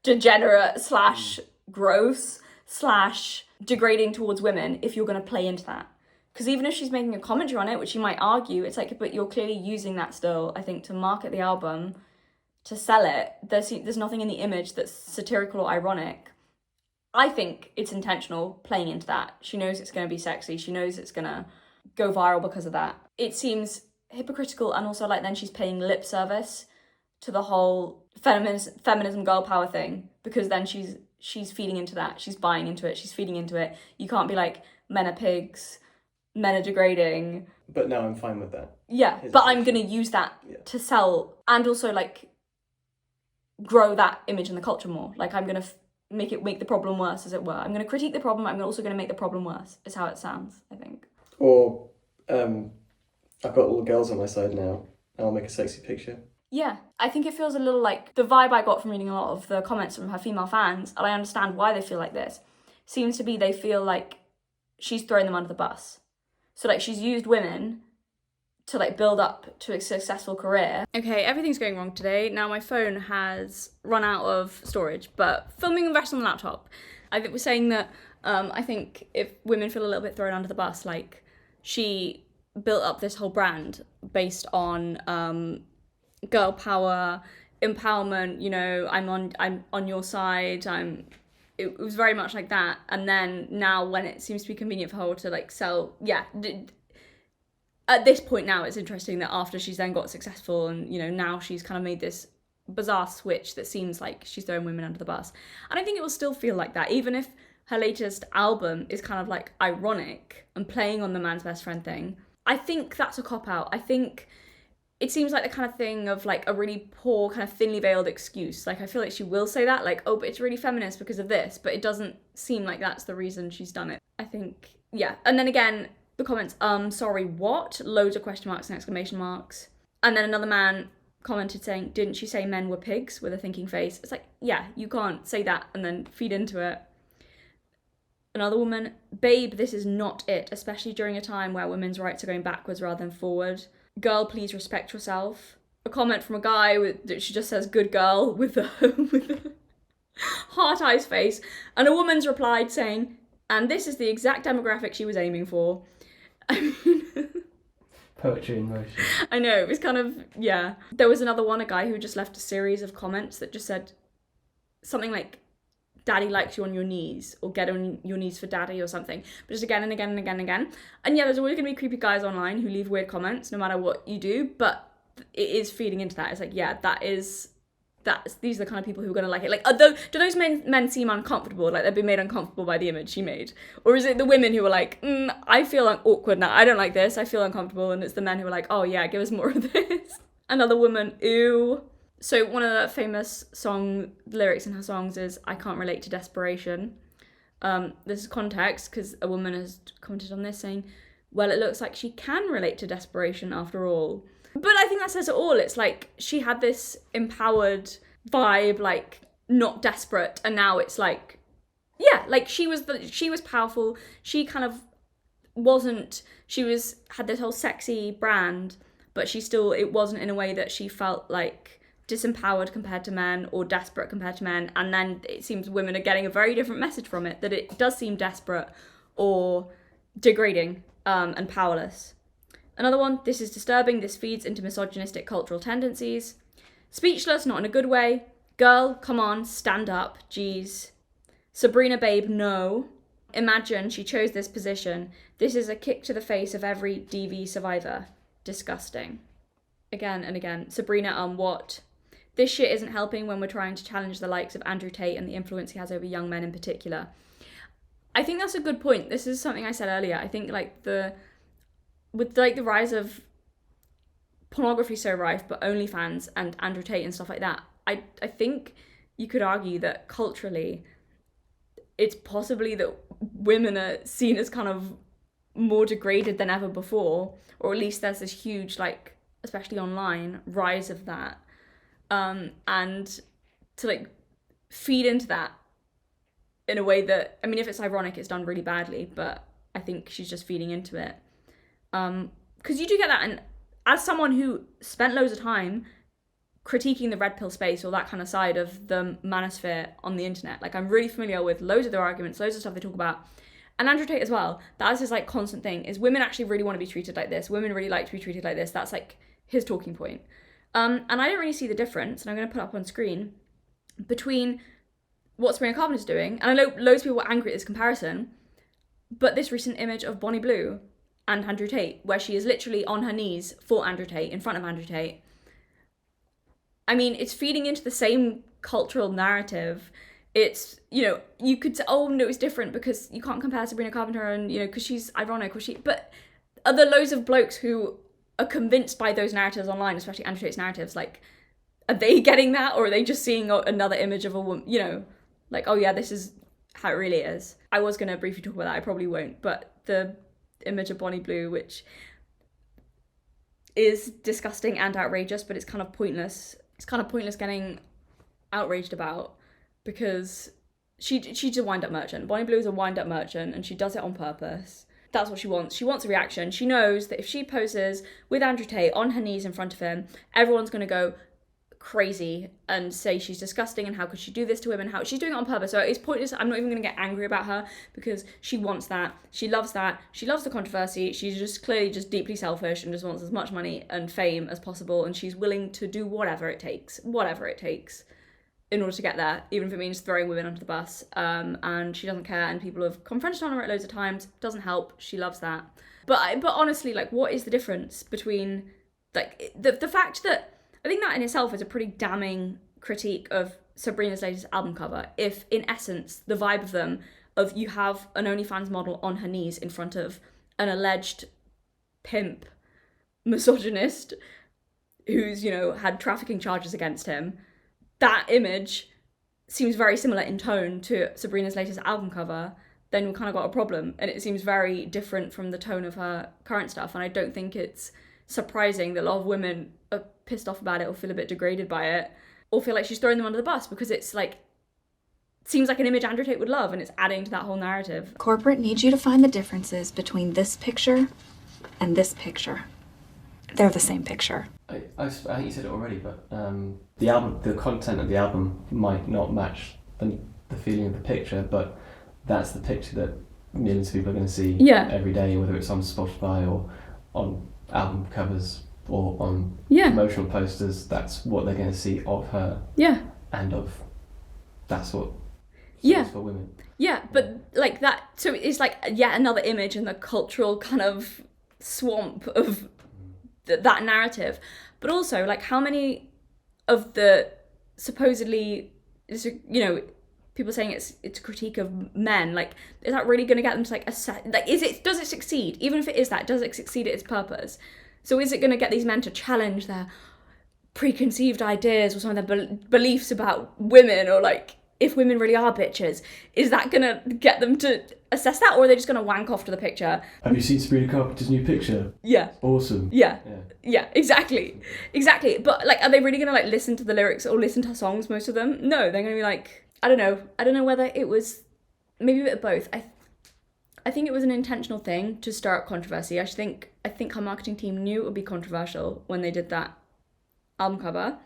degenerate / gross / degrading towards women if you're going to play into that. Because even if she's making a commentary on it, which you might argue, it's like, but you're clearly using that still, I think, to market the album, to sell it. There's nothing in the image that's satirical or ironic. I think it's intentional, playing into that. She knows it's going to be sexy. She knows it's going to go viral because of that. It seems hypocritical, and also like then she's paying lip service to the whole feminism girl power thing, because then she's feeding into that. She's buying into it. She's feeding into it. You can't be like, men are pigs, men are degrading. But no, I'm fine with that. Yeah, but I'm going to use that to sell, and also like grow that image in the culture more. Like I'm going to make the problem worse, as it were. I'm going to critique the problem. I'm also going to make the problem worse, is how it sounds, I think. Or I've got all the girls on my side now, and I'll make a sexy picture. Yeah, I think it feels a little like the vibe I got from reading a lot of the comments from her female fans, and I understand why they feel like this, seems to be they feel like she's throwing them under the bus. So like she's used women to like build up to a successful career. Okay, everything's going wrong today. Now my phone has run out of storage, but filming the rest on the laptop. I was saying that I think if women feel a little bit thrown under the bus, like she built up this whole brand based on girl power, empowerment, you know, I'm on your side, it was very much like that. And then now when it seems to be convenient for her to like sell, at this point now it's interesting that after she's then got successful and, you know, now she's kind of made this bizarre switch that seems like she's throwing women under the bus. And I think it will still feel like that, even if her latest album is kind of like ironic and playing on the man's best friend thing. I think that's a cop-out. I think it seems like the kind of thing of like a really poor kind of thinly veiled excuse. Like I feel like she will say that, like, oh, but it's really feminist because of this, but it doesn't seem like that's the reason she's done it. I think, yeah. And then again, the comments, sorry, what? Loads of question marks and exclamation marks. And then another man commented saying, didn't she say men were pigs, with a thinking face? It's like, yeah, you can't say that and then feed into it. Another woman, babe, this is not it, especially during a time where women's rights are going backwards rather than forward. Girl, please respect yourself. A comment from a guy that she just says good girl with a heart eyes face. And a woman's replied saying, and this is the exact demographic she was aiming for. I mean, Poetry in motion. I know, it was kind of, yeah. There was another one, a guy who just left a series of comments that just said something like, daddy likes you on your knees, or get on your knees for daddy or something, but just again and again and again and again. And yeah, there's always going to be creepy guys online who leave weird comments no matter what you do, but it is feeding into that. It's like, yeah, these are the kind of people who are going to like it. Like, do those men seem uncomfortable, like they've been made uncomfortable by the image she made? Or is it the women who are like, I feel awkward now, I don't like this, I feel uncomfortable, and it's the men who are like, oh yeah, give us more of this. Another woman, ew. So one of the famous lyrics in her songs is, I can't relate to desperation. This is context, because a woman has commented on this saying, well, it looks like she can relate to desperation after all. But I think that says it all. It's like, she had this empowered vibe, like, not desperate, and now it's like, yeah, like, she was powerful, she kind of had this whole sexy brand, but it wasn't in a way that she felt like disempowered compared to men or desperate compared to men. And then it seems women are getting a very different message from it, that it does seem desperate or degrading and powerless. Another one, this is disturbing, this feeds into misogynistic cultural tendencies. Speechless, not in a good way. Girl, come on, stand up, geez. Sabrina babe, no. Imagine she chose this position. This is a kick to the face of every DV survivor. Disgusting. Again and again. Sabrina, what? This shit isn't helping when we're trying to challenge the likes of Andrew Tate and the influence he has over young men in particular. I think that's a good point. This is something I said earlier. I think with the rise of pornography so rife, but OnlyFans and Andrew Tate and stuff like that, I think you could argue that culturally it's possibly that women are seen as kind of more degraded than ever before, or at least there's this huge, like, especially online, rise of that. And to, like, feed into that in a way that, I mean, if it's ironic, it's done really badly, but I think she's just feeding into it. Because you do get that, and as someone who spent loads of time critiquing the red pill space or that kind of side of the manosphere on the internet, like, I'm really familiar with loads of their arguments, loads of stuff they talk about, and Andrew Tate as well. That is his, like, constant thing, is women actually really want to be treated like this, women really like to be treated like this. That's, like, his talking point. And I don't really see the difference, and I'm going to put up on screen, between what Sabrina Carpenter's doing, and I know loads of people were angry at this comparison, but this recent image of Bonnie Blue and Andrew Tate, where she is literally on her knees for Andrew Tate, in front of Andrew Tate. I mean, it's feeding into the same cultural narrative. It's, you know, you could say, oh, no, it's different because you can't compare Sabrina Carpenter and, you know, because she's ironic, but are there loads of blokes who are convinced by those narratives online, especially Andrew Tate's narratives? Like, are they getting that, or are they just seeing another image of a woman, you know, like, oh yeah, this is how it really is? I was going to briefly talk about that, I probably won't, but the image of Bonnie Blue, which is disgusting and outrageous, but it's kind of pointless. It's kind of pointless getting outraged about, because she's a wind-up merchant. Bonnie Blue is a wind-up merchant, and she does it on purpose. That's what she wants. She wants a reaction. She knows that if she poses with Andrew Tate on her knees in front of him, everyone's going to go crazy and say she's disgusting and how could she do this to women, how she's doing it on purpose. So it's pointless. I'm not even going to get angry about her, because she wants that. She loves that. She loves the controversy. She's just clearly just deeply selfish and just wants as much money and fame as possible, and she's willing to do whatever it takes in order to get there, even if it means throwing women under the bus. And she doesn't care, and people have confronted her on it loads of times. Doesn't help. She loves that. But honestly, like, what is the difference between, like, the fact that, I think that in itself is a pretty damning critique of Sabrina's latest album cover, if in essence the vibe of them, of you have an OnlyFans model on her knees in front of an alleged pimp misogynist who's, you know, had trafficking charges against him, that image seems very similar in tone to Sabrina's latest album cover, then we kind of got a problem. And it seems very different from the tone of her current stuff, and I don't think it's surprising that a lot of women are pissed off about it, or feel a bit degraded by it, or feel like she's throwing them under the bus, because it's like, seems like an image Andrew Tate would love, and it's adding to that whole narrative. Corporate needs you to find the differences between this picture and this picture. They're the same picture. I think you said it already, but the content of the album might not match the feeling of the picture, but that's the picture that millions of people are going to see every day, whether it's on Spotify or on album covers or on promotional posters. That's what they're going to see of her. And that's what is for women. But like that, so it's like yet another image in the cultural kind of swamp of that narrative. But also, like, how many of the supposedly, you know, people saying it's a critique of men, like, is that really going to get them to, like, assess, like, does it succeed? Even if it is that, does it succeed at its purpose? So is it going to get these men to challenge their preconceived ideas or some of their beliefs about women, or, like, if women really are bitches? Is that going to get them to assess that, or are they just going to wank off to the picture? Have you seen Sabrina Carpenter's new picture? Yeah. Awesome. Yeah, exactly. But, like, are they really going to, like, listen to the lyrics or listen to her songs, most of them? No, they're going to be like, I don't know whether it was, maybe a bit of both. I think it was an intentional thing to stir up controversy. I think her marketing team knew it would be controversial when they did that album cover.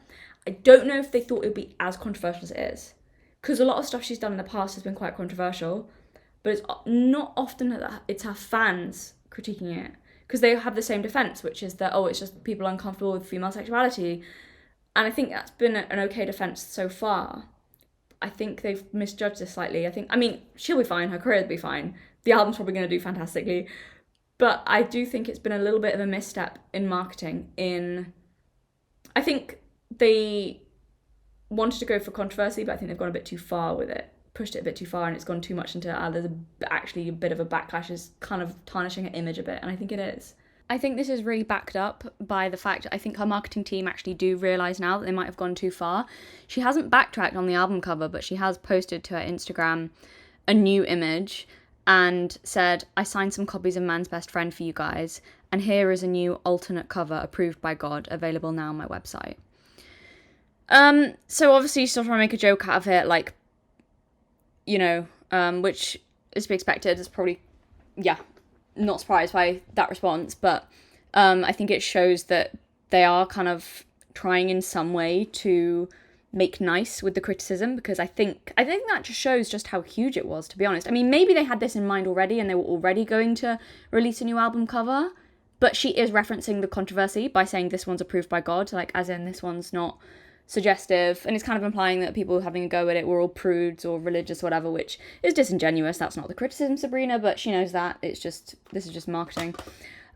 I don't know if they thought it would be as controversial as it is, because a lot of stuff she's done in the past has been quite controversial, but it's not often that it's her fans critiquing it, because they have the same defense, which is that, oh, it's just people uncomfortable with female sexuality. And I think that's been an okay defense so far. I think they've misjudged this slightly. I mean, she'll be fine. Her career will be fine. The album's probably going to do fantastically. But I do think it's been a little bit of a misstep in marketing. I think they wanted to go for controversy, but I think they've gone a bit too far with it. Pushed it a bit too far, and it's gone too much into, there's actually a bit of a backlash, is kind of tarnishing her image a bit, and I think it is. I think this is really backed up by the fact I think her marketing team actually do realise now that they might have gone too far. She hasn't backtracked on the album cover, but she has posted to her Instagram a new image and said, I signed some copies of Man's Best Friend for you guys, and here is a new alternate cover approved by God, available now on my website. So obviously she's still trying to make a joke out of it, like, you know, which is to be expected. It's probably, not surprised by that response, but I think it shows that they are kind of trying in some way to make nice with the criticism, because I think that just shows just how huge it was, to be honest. I mean, maybe they had this in mind already and they were already going to release a new album cover, but she is referencing the controversy by saying this one's approved by God, like as in this one's not suggestive, and it's kind of implying that people having a go at it were all prudes or religious or whatever, which is disingenuous. That's not the criticism, Sabrina, but she knows that. This is just marketing.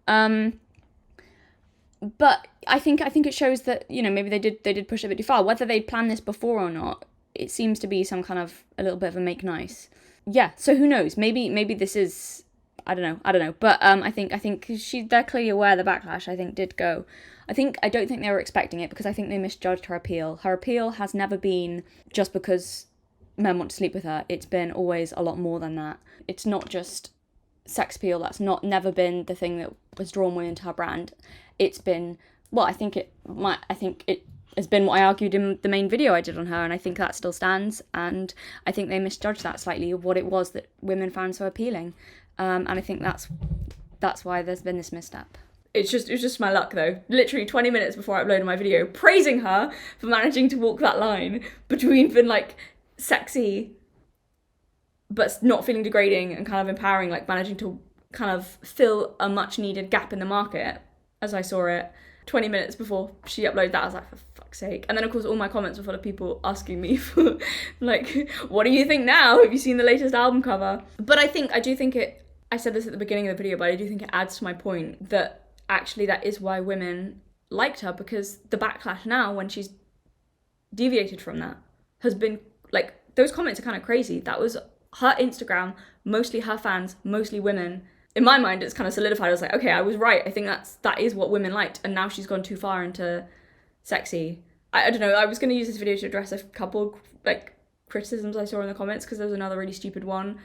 But I think it shows that, you know, maybe they did push it a bit too far. Whether they'd planned this before or not, it seems to be some kind of a little bit of a make nice. Yeah, so who knows? Maybe this is, I don't know. But I think they're clearly aware the backlash, I think, did go. I don't think they were expecting it, because I think they misjudged her appeal. Her appeal has never been just because men want to sleep with her. It's been always a lot more than that. It's not just sex appeal. That's never been the thing that was drawn women to her brand. It's been, well, I think it has been what I argued in the main video I did on her, and I think that still stands. And I think they misjudged that slightly, of what it was that women found so appealing. And I think that's why there's been this misstep. It was just my luck, though. Literally 20 minutes before I uploaded my video, praising her for managing to walk that line between being, like, sexy but not feeling degrading, and kind of empowering, like managing to kind of fill a much needed gap in the market, as I saw it. 20 minutes before she uploaded that, I was like, for fuck's sake. And then, of course, all my comments were full of people asking me for, like, what do you think now? Have you seen the latest album cover? But I do think it, I said this at the beginning of the video, but I do think it adds to my point that actually that is why women liked her, because the backlash now, when she's deviated from that, has been, like, those comments are kind of crazy. That was her Instagram, mostly her fans, mostly women. In my mind, it's kind of solidified. I was like, okay, I was right. I think that is what women liked, and now she's gone too far into sexy. I don't know, I was going to use this video to address a couple, like, criticisms I saw in the comments, because there was another really stupid one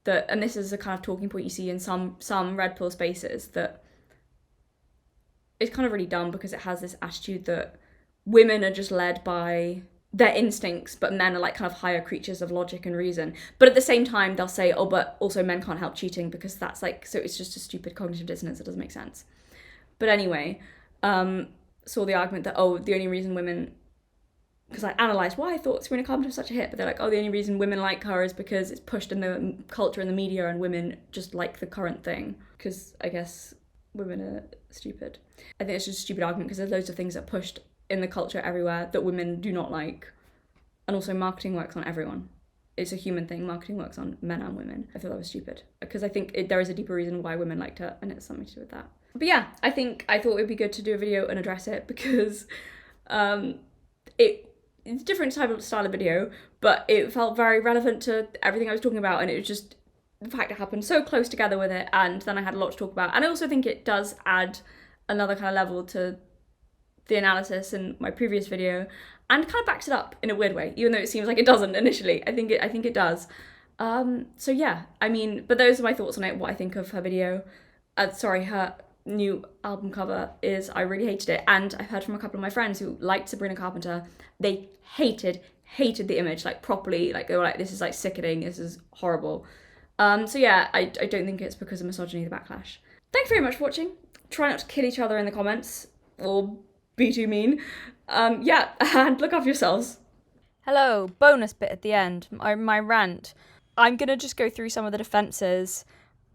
that, and this is a kind of talking point you see in some red pill spaces, that it's kind of really dumb, because it has this attitude that women are just led by their instincts, but men are, like, kind of higher creatures of logic and reason. But at the same time, they'll say, oh, but also men can't help cheating, because that's, like, so it's just a stupid cognitive dissonance. It doesn't make sense. But anyway, saw the argument that, oh, the only reason women, because I analysed why I thought Sabrina Carpenter was such a hit, but they're like, oh, the only reason women like her is because it's pushed in the culture and the media, and women just like the current thing, because I guess women are stupid. I think it's just a stupid argument, because there's loads of things that are pushed in the culture everywhere that women do not like. And also, marketing works on everyone. It's a human thing. Marketing works on men and women. I thought that was stupid, because I think there is a deeper reason why women liked her, and it's something to do with that. But yeah, I thought it would be good to do a video and address it, because it's a different type of style of video, but it felt very relevant to everything I was talking about, and it was just the fact it happened so close together with it, and then I had a lot to talk about. And I also think it does add another kind of level to the analysis in my previous video, and kind of backs it up in a weird way, even though it seems like it doesn't initially. I think it does. So yeah, I mean, but those are my thoughts on it, what I think of her video. Her new album cover is, I really hated it, and I've heard from a couple of my friends who liked Sabrina Carpenter. They hated the image, like, properly. Like, they were like, this is, like, sickening, this is horrible. So yeah, I don't think it's because of misogyny, the backlash. Thanks very much for watching. Try not to kill each other in the comments, or be too mean. Yeah, and look after yourselves. Hello, bonus bit at the end, my rant. I'm gonna just go through some of the defences,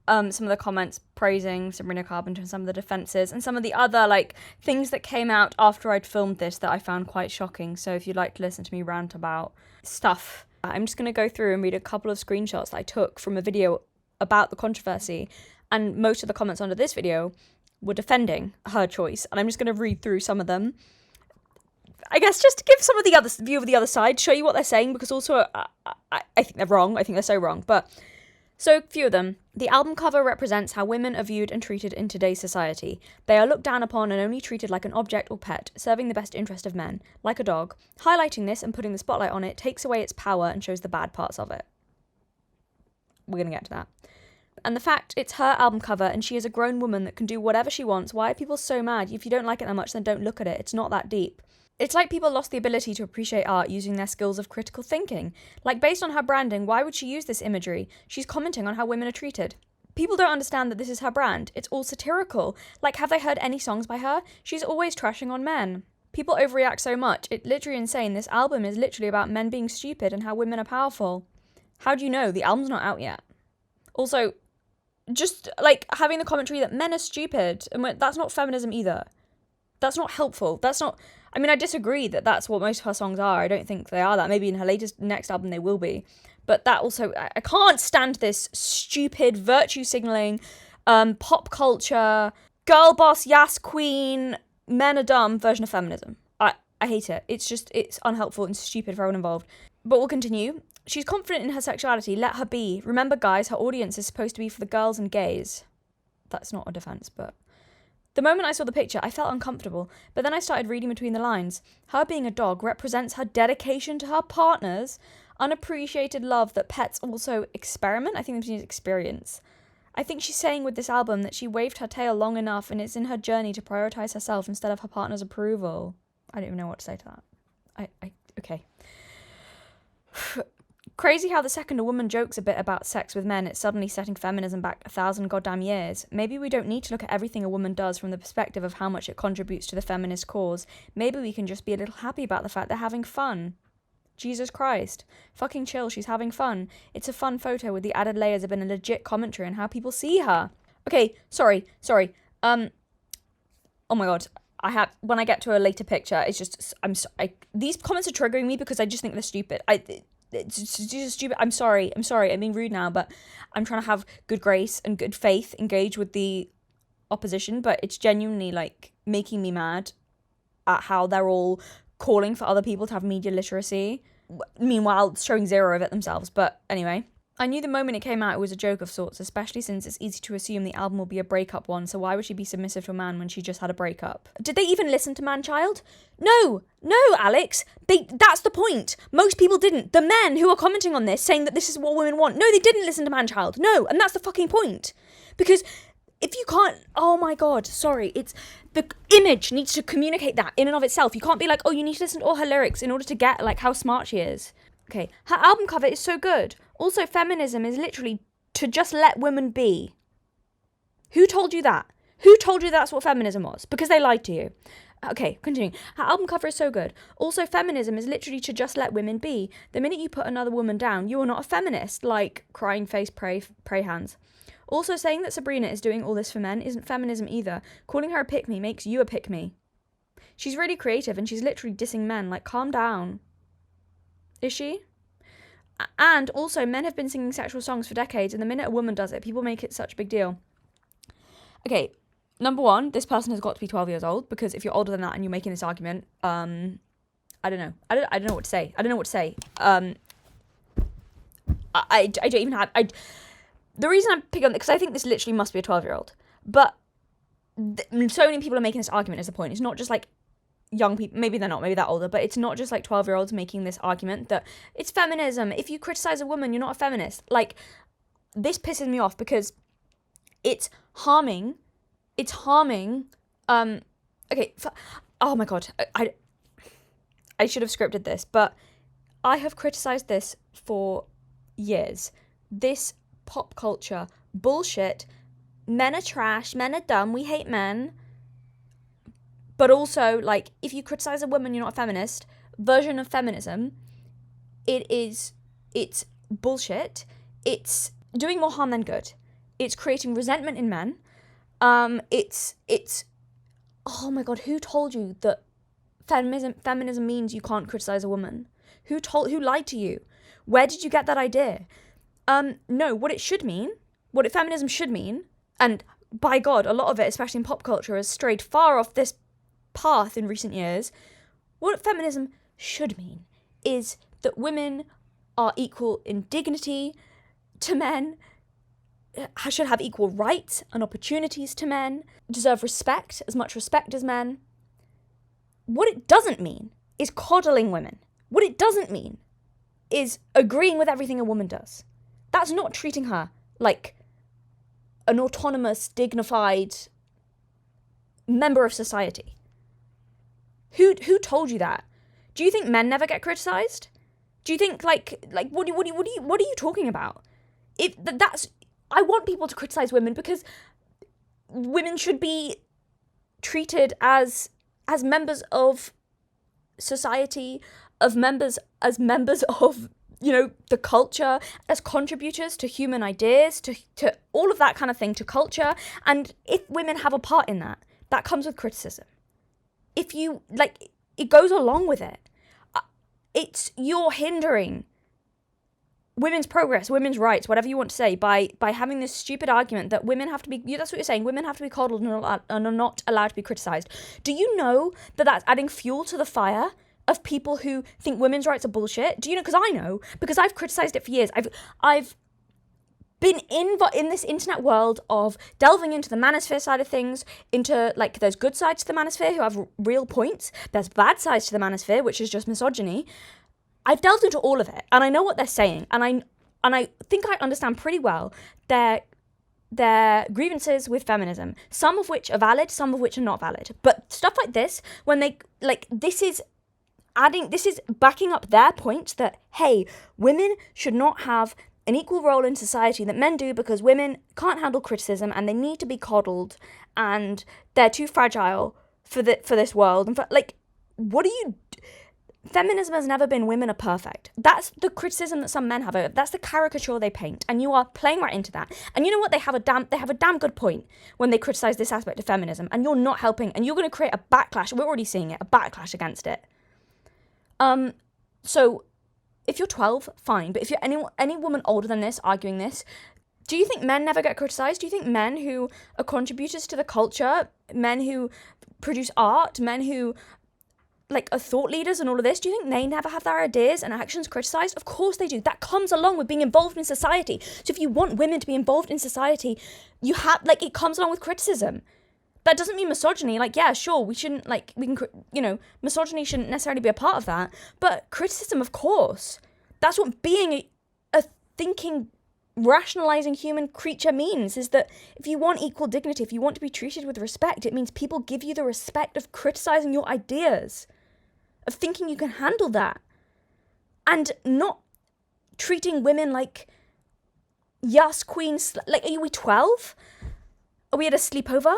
some of the comments praising Sabrina Carpenter, and some of the defences, and some of the other, like, things that came out after I'd filmed this that I found quite shocking. So if you'd like to listen to me rant about stuff I'm just going to go through and read a couple of screenshots that I took from a video about the controversy, and most of the comments under this video were defending her choice, and I'm just going to read through some of them. I guess just to give some of the other view of the other side, show you what they're saying, because also I think they're wrong. I think they're so wrong. But so, a few of them. The album cover represents how women are viewed and treated in today's society. They are looked down upon and only treated like an object or pet, serving the best interest of men, like a dog. Highlighting this and putting the spotlight on it takes away its power and shows the bad parts of it. We're going to get to that. And the fact it's her album cover and she is a grown woman that can do whatever she wants, why are people so mad? If you don't like it that much, then don't look at it. It's not that deep. It's like people lost the ability to appreciate art using their skills of critical thinking. Like, based on her branding, why would she use this imagery? She's commenting on how women are treated. People don't understand that this is her brand. It's all satirical. Like, have they heard any songs by her? She's always trashing on men. People overreact so much. It's literally insane. This album is literally about men being stupid and how women are powerful. How do you know? The album's not out yet. Also, just, like, having the commentary that men are stupid, and that's not feminism either. That's not helpful. That's not... I mean, I disagree that that's what most of her songs are. I don't think they are that. Maybe in her next album they will be. But that also... I can't stand this stupid virtue signalling, pop culture, girl boss, yas queen, men are dumb version of feminism. I hate it. It's unhelpful and stupid for everyone involved. But we'll continue. She's confident in her sexuality. Let her be. Remember, guys, her audience is supposed to be for the girls and gays. That's not a defense, but... The moment I saw the picture, I felt uncomfortable, but then I started reading between the lines. Her being a dog represents her dedication to her partners, unappreciated love that pets also experiment. I think this means experience. I think she's saying with this album that she waved her tail long enough and it's in her journey to prioritize herself instead of her partner's approval. I don't even know what to say to that. Okay. Crazy how the second a woman jokes a bit about sex with men, it's suddenly setting feminism back 1,000 goddamn years. Maybe we don't need to look at everything a woman does from the perspective of how much it contributes to the feminist cause. Maybe we can just be a little happy about the fact they're having fun. Jesus Christ. Fucking chill, she's having fun. It's a fun photo with the added layers of a legit commentary on how people see her. Okay, sorry. Oh my god. When I get to a later picture, it's just, these comments are triggering me because I just think they're stupid. It's just stupid. I'm sorry. I'm being rude now, but I'm trying to have good grace and good faith, engage with the opposition, but it's genuinely, like, making me mad at how they're all calling for other people to have media literacy, meanwhile showing zero of it themselves. But anyway, I knew the moment it came out it was a joke of sorts, especially since it's easy to assume the album will be a breakup one, so why would she be submissive to a man when she just had a breakup? Did they even listen to Man-Child? No, Alex. That's the point. Most people didn't. The men who are commenting on this, saying that this is what women want, no, they didn't listen to Man-Child. No, and that's the fucking point. Because if you can't... Oh my god, sorry. It's... The image needs to communicate that in and of itself. You can't be like, oh, you need to listen to all her lyrics in order to get, like, how smart she is. Okay, her album cover is so good. Also, feminism is literally to just let women be. Who told you that? Who told you that's what feminism was? Because they lied to you. Okay, continuing. Her album cover is so good. Also, feminism is literally to just let women be. The minute you put another woman down, you are not a feminist. Like, crying face, pray hands. Also, saying that Sabrina is doing all this for men isn't feminism either. Calling her a pick-me makes you a pick-me. She's really creative and she's literally dissing men. Like, calm down. Is she? And also, men have been singing sexual songs for decades, and the minute a woman does it, people make it such a big deal. Okay, number one, this person has got to be 12 years old, because if you're older than that and you're making this argument, I don't know. I don't know what to say. I don't even have... The reason I'm picking on it, because I think this literally must be a 12-year-old, but so many people are making this argument is the point. It's not just like young people, maybe they're not, maybe they're older, but it's not just like 12-year-olds making this argument that it's feminism. If you criticize a woman, you're not a feminist. Like, this pisses me off because it's harming, okay, oh my god, I should have scripted this, but I have criticized this for years. This pop culture bullshit, men are trash, men are dumb, we hate men. But also, like, if you criticize a woman, you're not a feminist, version of feminism, it's bullshit. It's doing more harm than good. It's creating resentment in men. It's oh my god, who told you that feminism means you can't criticize a woman? Who lied to you? Where did you get that idea? No, what it should mean, what feminism should mean, and by God, a lot of it, especially in pop culture, has strayed far off this path in recent years. What feminism should mean is that women are equal in dignity to men, should have equal rights and opportunities to men, deserve respect, as much respect as men. What it doesn't mean is coddling women. What it doesn't mean is agreeing with everything a woman does. That's not treating her like an autonomous, dignified member of society. Who told you that? Do you think men never get criticized? Do you think like what are you talking about? I want people to criticize women because women should be treated as members of society, as members of, you know, the culture, as contributors to human ideas, to all of that kind of thing, to culture. And if women have a part in that, that comes with criticism. If you, like, it goes along with it. You're hindering women's progress, women's rights, whatever you want to say, by having this stupid argument that women have to be, that's what you're saying, women have to be coddled and are not allowed to be criticized. Do you know that that's adding fuel to the fire of people who think women's rights are bullshit? Do you know? Because I know, because I've criticized it for years. I've been in this internet world of delving into the manosphere side of things, into, like, there's good sides to the manosphere who have real points, there's bad sides to the manosphere, which is just misogyny. I've delved into all of it, and I know what they're saying, and I think I understand pretty well their grievances with feminism, some of which are valid, some of which are not valid. But stuff like this, when they, like, this is backing up their point that, hey, women should not have an equal role in society that men do because women can't handle criticism and they need to be coddled and they're too fragile for this world. And what are you... Feminism has never been women are perfect. That's the criticism that some men have. That's the caricature they paint, and you are playing right into that. And you know what? They have a damn good point when they criticize this aspect of feminism, and you're not helping, and you're going to create a backlash. We're already seeing it, a backlash against it. So if you're 12, fine, but if you're any woman older than this arguing this, do you think men never get criticized? Do you think men who are contributors to the culture, men who produce art, men who, like, are thought leaders and all of this, do you think they never have their ideas and actions criticized? Of course they do. That comes along with being involved in society. So if you want women to be involved in society, you have, like, it comes along with criticism. That doesn't mean misogyny. Like, yeah, sure, we shouldn't, like, we can, you know, misogyny shouldn't necessarily be a part of that. But criticism, of course. That's what being a thinking, rationalizing human creature means, is that if you want equal dignity, if you want to be treated with respect, it means people give you the respect of criticizing your ideas, of thinking you can handle that, and not treating women like, yes, queens, like, are we 12? Are we at a sleepover?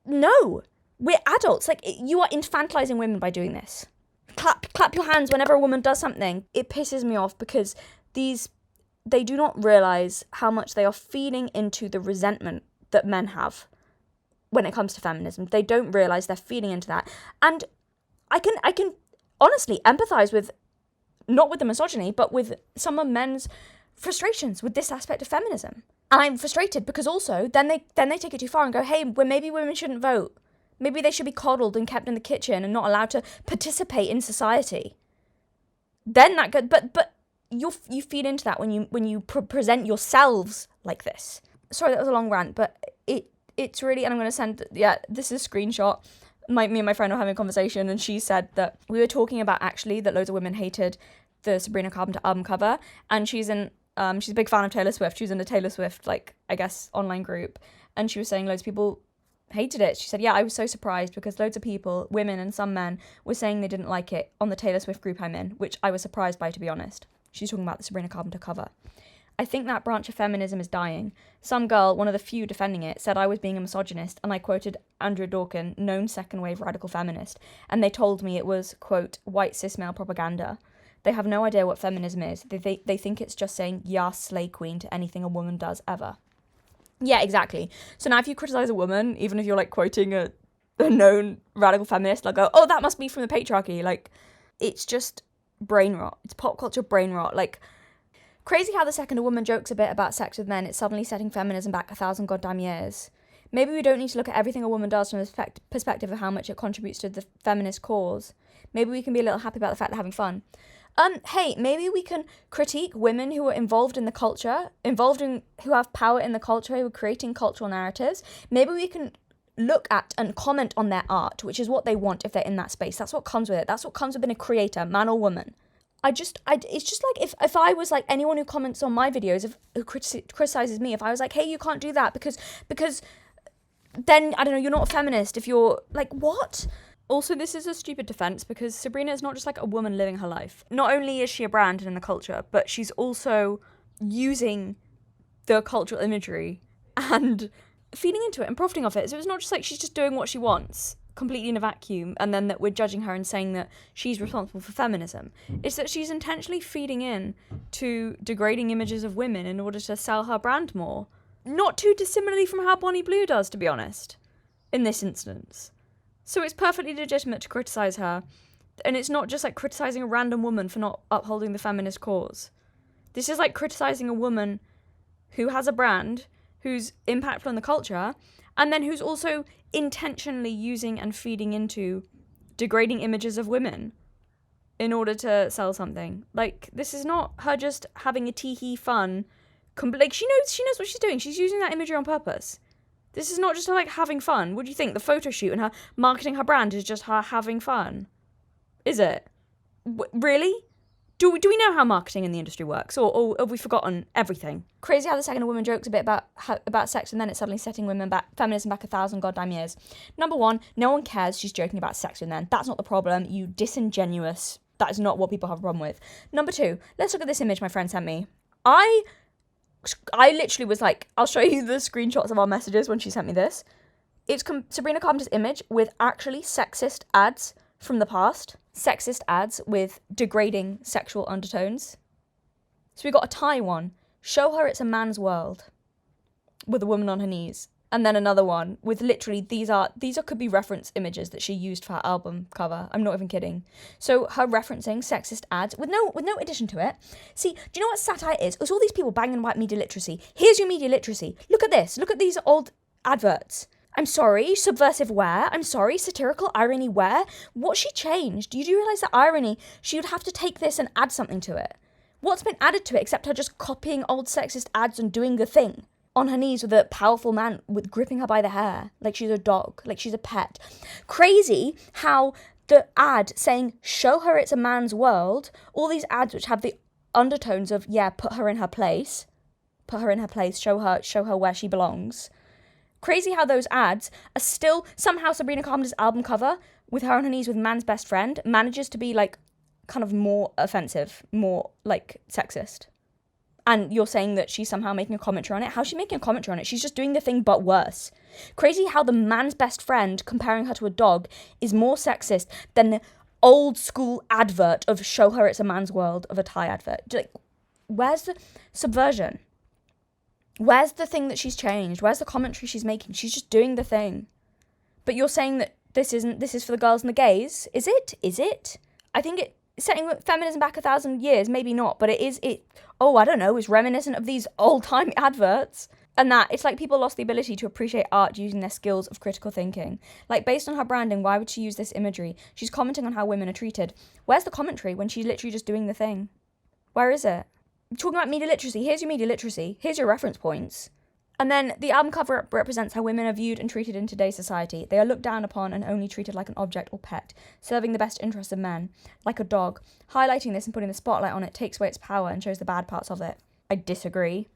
No, we're adults. Like, you are infantilizing women by doing this. Clap your hands whenever a woman does something. It pisses me off because they do not realize how much they are feeding into the resentment that men have when it comes to feminism. They don't realize they're feeding into that. And I can honestly empathize with, not with the misogyny, but with some of men's frustrations with this aspect of feminism. And I'm frustrated because also then they take it too far and go, hey, maybe women shouldn't vote. Maybe they should be coddled and kept in the kitchen and not allowed to participate in society. Then that good, but you feed into that when you present yourselves like this. Sorry, that was a long rant, but it's really, and I'm going to send, this is a screenshot. Me and my friend were having a conversation, and she said that we were talking about actually that loads of women hated the Sabrina Carpenter album cover, and she's a big fan of Taylor Swift. She was in the Taylor Swift, like, I guess, online group, and she was saying loads of people hated it. She said, yeah, I was so surprised because loads of people, women and some men, were saying they didn't like it on the Taylor Swift group I'm in, which I was surprised by, to be honest. She's talking about the Sabrina Carpenter cover. I think that branch of feminism is dying. Some girl, one of the few defending it, said I was being a misogynist, and I quoted Andrew Dawkins, known second-wave radical feminist, and they told me it was, quote, white cis male propaganda. They have no idea what feminism is. They think it's just saying, yeah, slay queen to anything a woman does ever. Yeah, exactly. So now if you criticize a woman, even if you're, like, quoting a known radical feminist, they'll go, oh, that must be from the patriarchy. Like, it's just brain rot. It's pop culture brain rot. Like, crazy how the second a woman jokes a bit about sex with men, it's suddenly setting feminism back 1,000 goddamn years. Maybe we don't need to look at everything a woman does from the perspective of how much it contributes to the feminist cause. Maybe we can be a little happy about the fact they're having fun. Hey, maybe we can critique women who are involved in the culture, who have power in the culture, who are creating cultural narratives. Maybe we can look at and comment on their art, which is what they want if they're in that space. That's what comes with it. That's what comes with being a creator, man or woman. It's just like if I was like anyone who comments on my videos, who criticizes me, if I was like, hey, you can't do that because then, I don't know, you're not a feminist if you're like, what? Also, this is a stupid defense because Sabrina is not just like a woman living her life. Not only is she a brand in the culture, but she's also using the cultural imagery and feeding into it and profiting off it. So it's not just like she's just doing what she wants completely in a vacuum and then that we're judging her and saying that she's responsible for feminism. It's that she's intentionally feeding in to degrading images of women in order to sell her brand more. Not too dissimilarly from how Bonnie Blue does, to be honest, in this instance. So it's perfectly legitimate to criticize her, and it's not just like criticizing a random woman for not upholding the feminist cause. This is like criticizing a woman who has a brand, who's impactful on the culture, and then who's also intentionally using and feeding into degrading images of women in order to sell something. Like, this is not her just having a tee-hee fun. Like, she knows what she's doing. She's using that imagery on purpose. This is not just her, like, having fun. What do you think? The photo shoot and her marketing her brand is just her having fun? Is it? Really? Do we know how marketing in the industry works? Or have we forgotten everything? Crazy how the second a woman jokes a bit about sex and then it's suddenly setting feminism back 1,000 goddamn years. Number one, no one cares she's joking about sex with men. That's not the problem. You disingenuous. That is not what people have a problem with. Number two, let's look at this image my friend sent me. I literally was like, I'll show you the screenshots of our messages when she sent me this. It's Sabrina Carpenter's image with actually sexist ads from the past. Sexist ads with degrading sexual undertones. So we got a Thai one. Show her it's a man's world. With a woman on her knees. And then another one with literally, these could be reference images that she used for her album cover. I'm not even kidding. So her referencing sexist ads with no addition to it. See, do you know what satire is? It's all these people banging about media literacy. Here's your media literacy. Look at this. Look at these old adverts. I'm sorry, subversive where? I'm sorry, satirical irony where? What she changed? Do you realise that irony? She would have to take this and add something to it. What's been added to it except her just copying old sexist ads and doing the thing? On her knees with a powerful man with gripping her by the hair, like she's a dog, like she's a pet. Crazy how the ad saying, show her it's a man's world, all these ads which have the undertones of, yeah, put her in her place, show her where she belongs. Crazy how those ads are still, somehow Sabrina Carpenter's album cover, with her on her knees with man's best friend, manages to be like, kind of more offensive, more like sexist. And you're saying that she's somehow making a commentary on it. How's she making a commentary on it? She's just doing the thing but worse. Crazy how the man's best friend, comparing her to a dog, is more sexist than the old school advert of show her it's a man's world of a Thai advert. Like, where's the subversion? Where's the thing that she's changed? Where's the commentary she's making? She's just doing the thing. But you're saying that this is for the girls and the gays? Is it? I think setting feminism back 1,000 years, maybe not, but I don't know, it's reminiscent of these old-time adverts. And that, it's like people lost the ability to appreciate art using their skills of critical thinking. Like, based on her branding, why would she use this imagery? She's commenting on how women are treated. Where's the commentary when she's literally just doing the thing? Where is it? I'm talking about media literacy. Here's your media literacy. Here's your reference points. And then the album cover represents how women are viewed and treated in today's society. They are looked down upon and only treated like an object or pet, serving the best interests of men, like a dog. Highlighting this and putting the spotlight on it takes away its power and shows the bad parts of it. I disagree.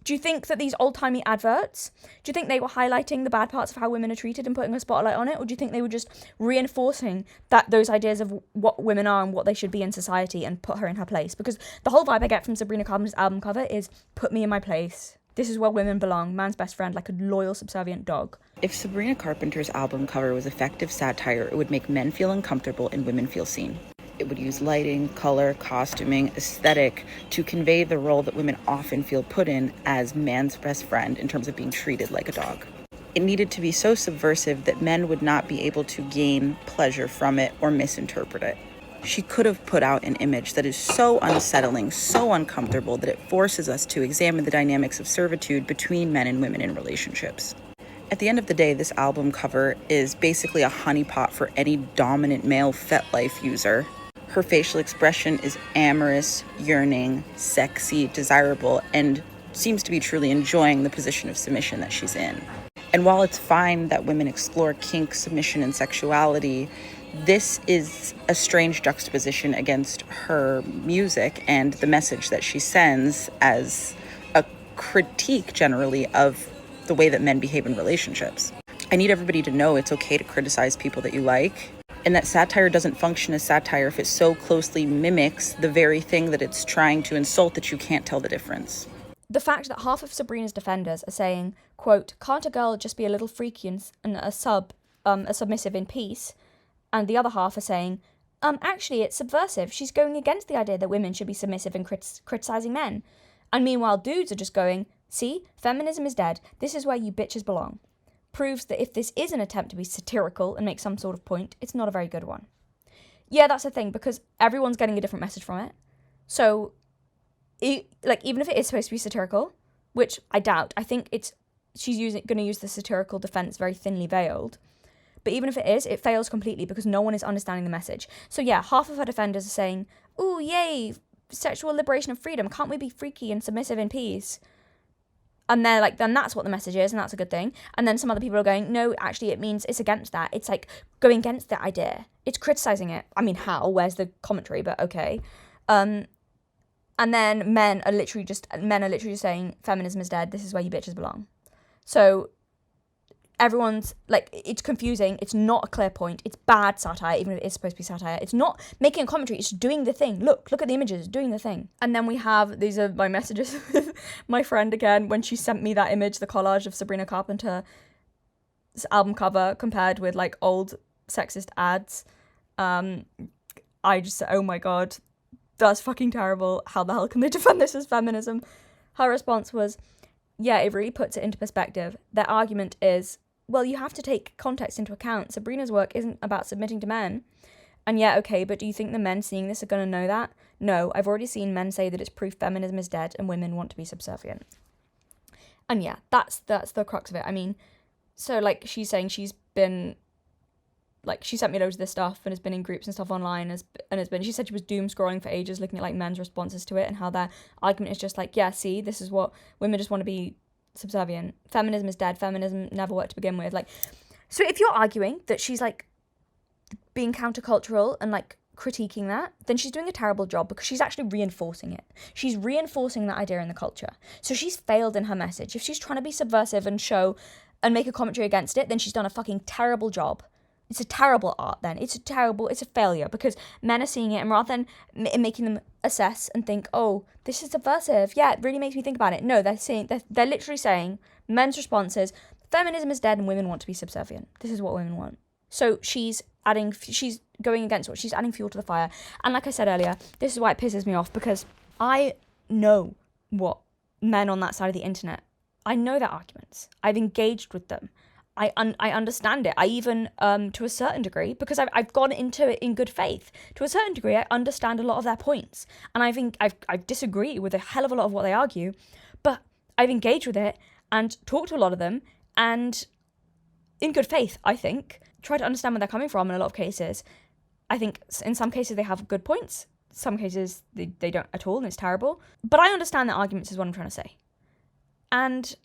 Do you think that these old-timey adverts, do you think they were highlighting the bad parts of how women are treated and putting a spotlight on it? Or do you think they were just reinforcing those ideas of what women are and what they should be in society and put her in her place? Because the whole vibe I get from Sabrina Carpenter's album cover is, put me in my place. This is where women belong, man's best friend, like a loyal, subservient dog. If Sabrina Carpenter's album cover was effective satire, it would make men feel uncomfortable and women feel seen. It would use lighting, color, costuming, aesthetic to convey the role that women often feel put in as man's best friend in terms of being treated like a dog. It needed to be so subversive that men would not be able to gain pleasure from it or misinterpret it. She could have put out an image that is so unsettling, so uncomfortable, that it forces us to examine the dynamics of servitude between men and women in relationships. At the end of the day, this album cover is basically a honeypot for any dominant male FetLife user. Her facial expression is amorous, yearning, sexy, desirable, and seems to be truly enjoying the position of submission that she's in. And while it's fine that women explore kink, submission, and sexuality, this is a strange juxtaposition against her music and the message that she sends as a critique, generally, of the way that men behave in relationships. I need everybody to know it's okay to criticize people that you like, and that satire doesn't function as satire if it so closely mimics the very thing that it's trying to insult that you can't tell the difference. The fact that half of Sabrina's defenders are saying, quote, can't a girl just be a little freaky and a submissive in peace? And the other half are saying, actually, it's subversive. She's going against the idea that women should be submissive and criticizing men. And meanwhile, dudes are just going, see, feminism is dead. This is where you bitches belong. Proves that if this is an attempt to be satirical and make some sort of point, it's not a very good one. Yeah, that's the thing, because everyone's getting a different message from it. So, even if it is supposed to be satirical, which I doubt, I think she's going to use the satirical defense very thinly veiled. But even if it is, it fails completely because no one is understanding the message. So yeah, half of her defenders are saying, ooh, yay, sexual liberation and freedom. Can't we be freaky and submissive in peace? And they're like, then that's what the message is, and that's a good thing. And then some other people are going, no, actually, it means it's against that. It's like going against that idea. It's criticizing it. I mean, how? Where's the commentary? But okay. And then men are literally just saying, feminism is dead. This is where you bitches belong. So everyone's like, it's confusing. It's not a clear point. It's bad satire, even if it is supposed to be satire. It's not making a commentary. It's doing the thing. Look at the images. It's doing the thing. And then we have, these are my messages with my friend again, when she sent me that image, the collage of Sabrina Carpenter's album cover compared with like old sexist ads. I just said, oh my God, that's fucking terrible. How the hell can they defend this as feminism? Her response was, yeah, it really puts it into perspective. Their argument is, well, you have to take context into account. Sabrina's work isn't about submitting to men. And yeah, okay, but do you think the men seeing this are going to know that? No, I've already seen men say that it's proof feminism is dead and women want to be subservient. And yeah, that's the crux of it. I mean, so like she's saying she's been, like she sent me loads of this stuff and has been in groups and stuff online she said she was doom scrolling for ages looking at like men's responses to it and how their argument is just like, yeah, see, this is what women just want to be subservient. Feminism is dead. Feminism never worked to begin with. Like, so if you're arguing that she's like being countercultural and like critiquing that, then she's doing a terrible job because she's actually reinforcing it. She's reinforcing that idea in the culture. So she's failed in her message. If she's trying to be subversive and show and make a commentary against it, then she's done a fucking terrible job. It's a terrible art then. It's a failure because men are seeing it and rather than making them assess and think, oh, this is subversive. Yeah, it really makes me think about it. No, they're literally saying, men's response is, feminism is dead and women want to be subservient. This is what women want. So she's going against what she's adding fuel to the fire. And like I said earlier, this is why it pisses me off because I know what men on that side of the internet, I know their arguments. I've engaged with them. I understand it. I even, to a certain degree, because I've gone into it in good faith. To a certain degree, I understand a lot of their points. And I think I disagree with a hell of a lot of what they argue, but I've engaged with it and talked to a lot of them and in good faith, I think, try to understand where they're coming from in a lot of cases. I think in some cases they have good points. Some cases they don't at all and it's terrible. But I understand their arguments is what I'm trying to say. And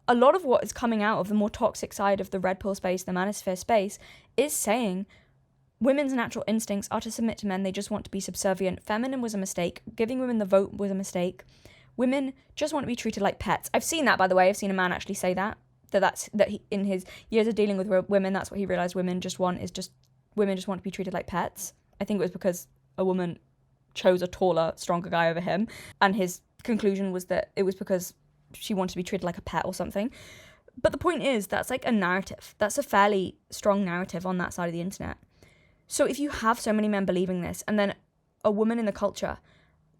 a lot of what is coming out of the more toxic side of the red pill space, the manosphere space, is saying women's natural instincts are to submit to men. They just want to be subservient. Feminism was a mistake. Giving women the vote was a mistake. Women just want to be treated like pets. I've seen that, by the way. I've seen a man actually say that he, in his years of dealing with women, that's what he realized women just want to be treated like pets. I think it was because a woman chose a taller, stronger guy over him. And his conclusion was that it was because she wanted to be treated like a pet or something. But the point is, that's like a narrative. That's a fairly strong narrative on that side of the internet. So if you have so many men believing this, and then a woman in the culture,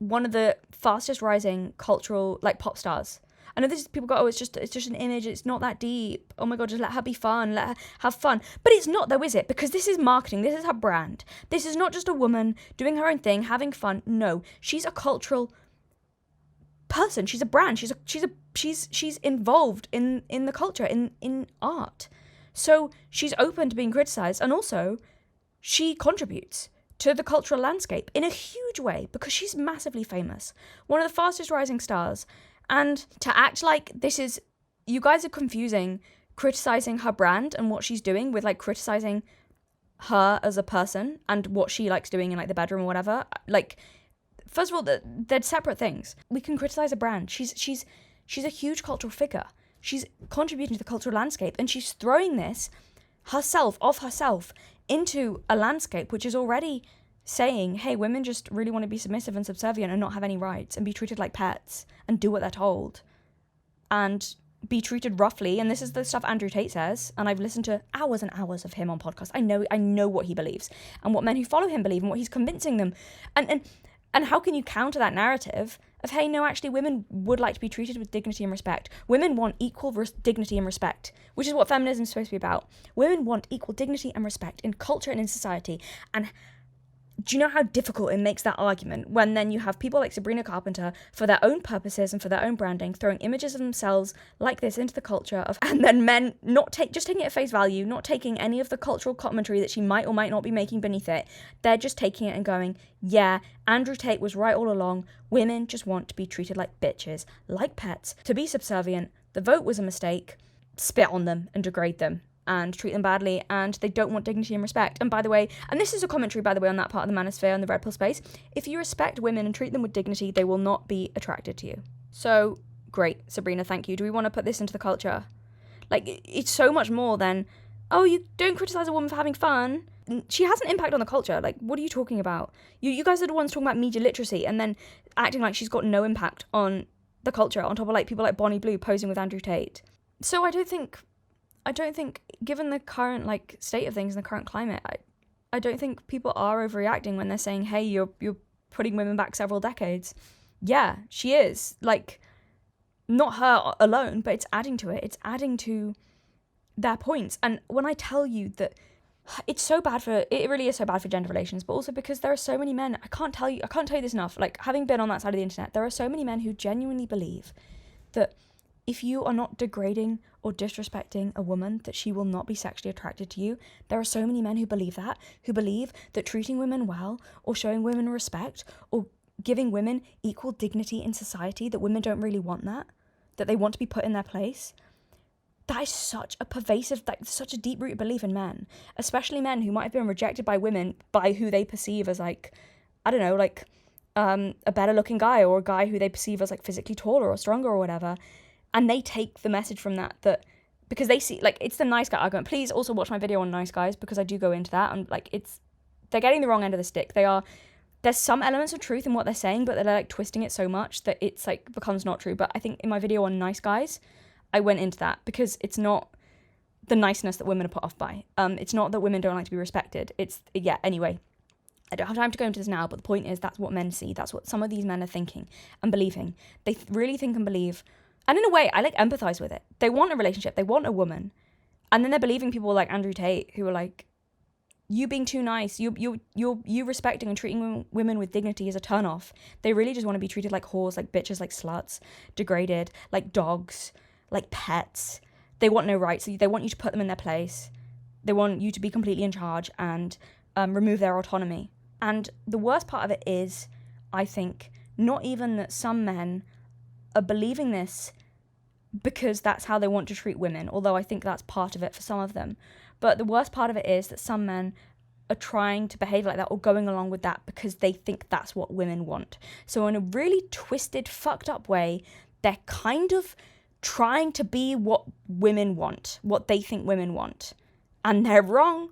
one of the fastest rising cultural, like pop stars, I know this people go, oh, it's just an image, it's not that deep. Oh my God, just let her be fun, let her have fun. But it's not though, is it? Because this is marketing, this is her brand. This is not just a woman doing her own thing, having fun. No, she's a cultural person. She's a brand. She's involved in the culture, in art. So she's open to being criticized, and also she contributes to the cultural landscape in a huge way because she's massively famous, one of the fastest rising stars. And to act like this is, you guys are confusing criticizing her brand and what she's doing with like criticizing her as a person and what she likes doing in like the bedroom or whatever. Like, first of all, they're separate things. We can criticize a brand. She's a huge cultural figure. She's contributing to the cultural landscape, and she's throwing this off herself into a landscape which is already saying, hey, women just really want to be submissive and subservient and not have any rights and be treated like pets and do what they're told and be treated roughly. And this is the stuff Andrew Tate says, and I've listened to hours and hours of him on podcasts. I know what he believes and what men who follow him believe and what he's convincing them. And how can you counter that narrative of, hey, no, actually women would like to be treated with dignity and respect. Women want equal dignity and respect, which is what feminism is supposed to be about. Women want equal dignity and respect in culture and in society. And do you know how difficult it makes that argument when then you have people like Sabrina Carpenter, for their own purposes and for their own branding, throwing images of themselves like this into the culture and then men just taking it at face value, not taking any of the cultural commentary that she might or might not be making beneath it. They're just taking it and going, yeah, Andrew Tate was right all along. Women just want to be treated like bitches, like pets, to be subservient. The vote was a mistake. Spit on them and degrade them and treat them badly, and they don't want dignity and respect. And by the way, and this is a commentary, by the way, on that part of the manosphere and the red pill space, if you respect women and treat them with dignity, they will not be attracted to you. So, great, Sabrina, thank you. Do we want to put this into the culture? Like, it's so much more than, oh, you don't criticize a woman for having fun. She has an impact on the culture. Like, what are you talking about? You guys are the ones talking about media literacy and then acting like she's got no impact on the culture, on top of like people like Bonnie Blue posing with Andrew Tate. So I don't think, given the current like state of things and the current climate, I don't think people are overreacting when they're saying, hey, you're putting women back several decades. Yeah, she is. Like, not her alone, but it's adding to it. It's adding to their points. And when I tell you that it really is so bad for gender relations, but also because there are so many men, I can't tell you this enough. Like, having been on that side of the internet, there are so many men who genuinely believe that if you are not degrading or disrespecting a woman, that she will not be sexually attracted to you. There are so many men who believe that treating women well or showing women respect or giving women equal dignity in society, that women don't really want that they want to be put in their place. That is such a pervasive, such a deep-rooted belief in men, especially men who might have been rejected by women by who they perceive as like, I don't know, like a better-looking guy or a guy who they perceive as like physically taller or stronger or whatever. And they take the message from that because they see, like, it's the nice guy argument. Please also watch my video on nice guys because I do go into that. And, like, they're getting the wrong end of the stick. There's some elements of truth in what they're saying, but they're, like, twisting it so much that it's, like, becomes not true. But I think in my video on nice guys, I went into that because it's not the niceness that women are put off by. It's not that women don't like to be respected. Anyway. I don't have time to go into this now, but the point is that's what men see. That's what some of these men are thinking and believing. They really think and believe. And in a way, I like empathize with it. They want a relationship. They want a woman. And then they're believing people like Andrew Tate who are like, you being too nice, you respecting and treating women with dignity is a turn-off. They really just want to be treated like whores, like bitches, like sluts, degraded, like dogs, like pets. They want no rights. So they want you to put them in their place. They want you to be completely in charge and remove their autonomy. And the worst part of it is, I think, not even that some men are believing this because that's how they want to treat women, although I think that's part of it for some of them. But the worst part of it is that some men are trying to behave like that or going along with that because they think that's what women want. So in a really twisted, fucked up way, they're kind of trying to be what women want, what they think women want. And they're wrong,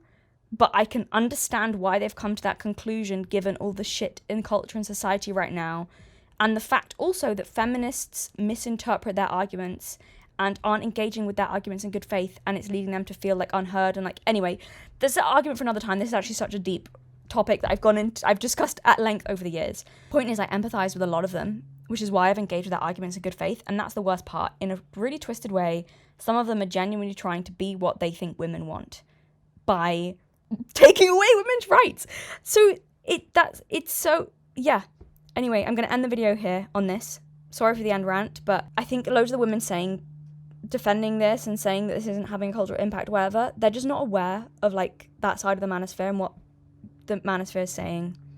but I can understand why they've come to that conclusion given all the shit in culture and society right now. And the fact also that feminists misinterpret their arguments and aren't engaging with their arguments in good faith, and it's leading them to feel like unheard and like, anyway, there's an argument for another time. This is actually such a deep topic that I've discussed at length over the years. Point is, I empathize with a lot of them which is why I've engaged with their arguments in good faith. And that's the worst part. In a really twisted way, some of them are genuinely trying to be what they think women want by taking away women's rights. So yeah. Anyway, I'm going to end the video here on this. Sorry for the end rant, but I think loads of the women defending this and saying that this isn't having a cultural impact, whatever, they're just not aware of like that side of the manosphere and what the manosphere is saying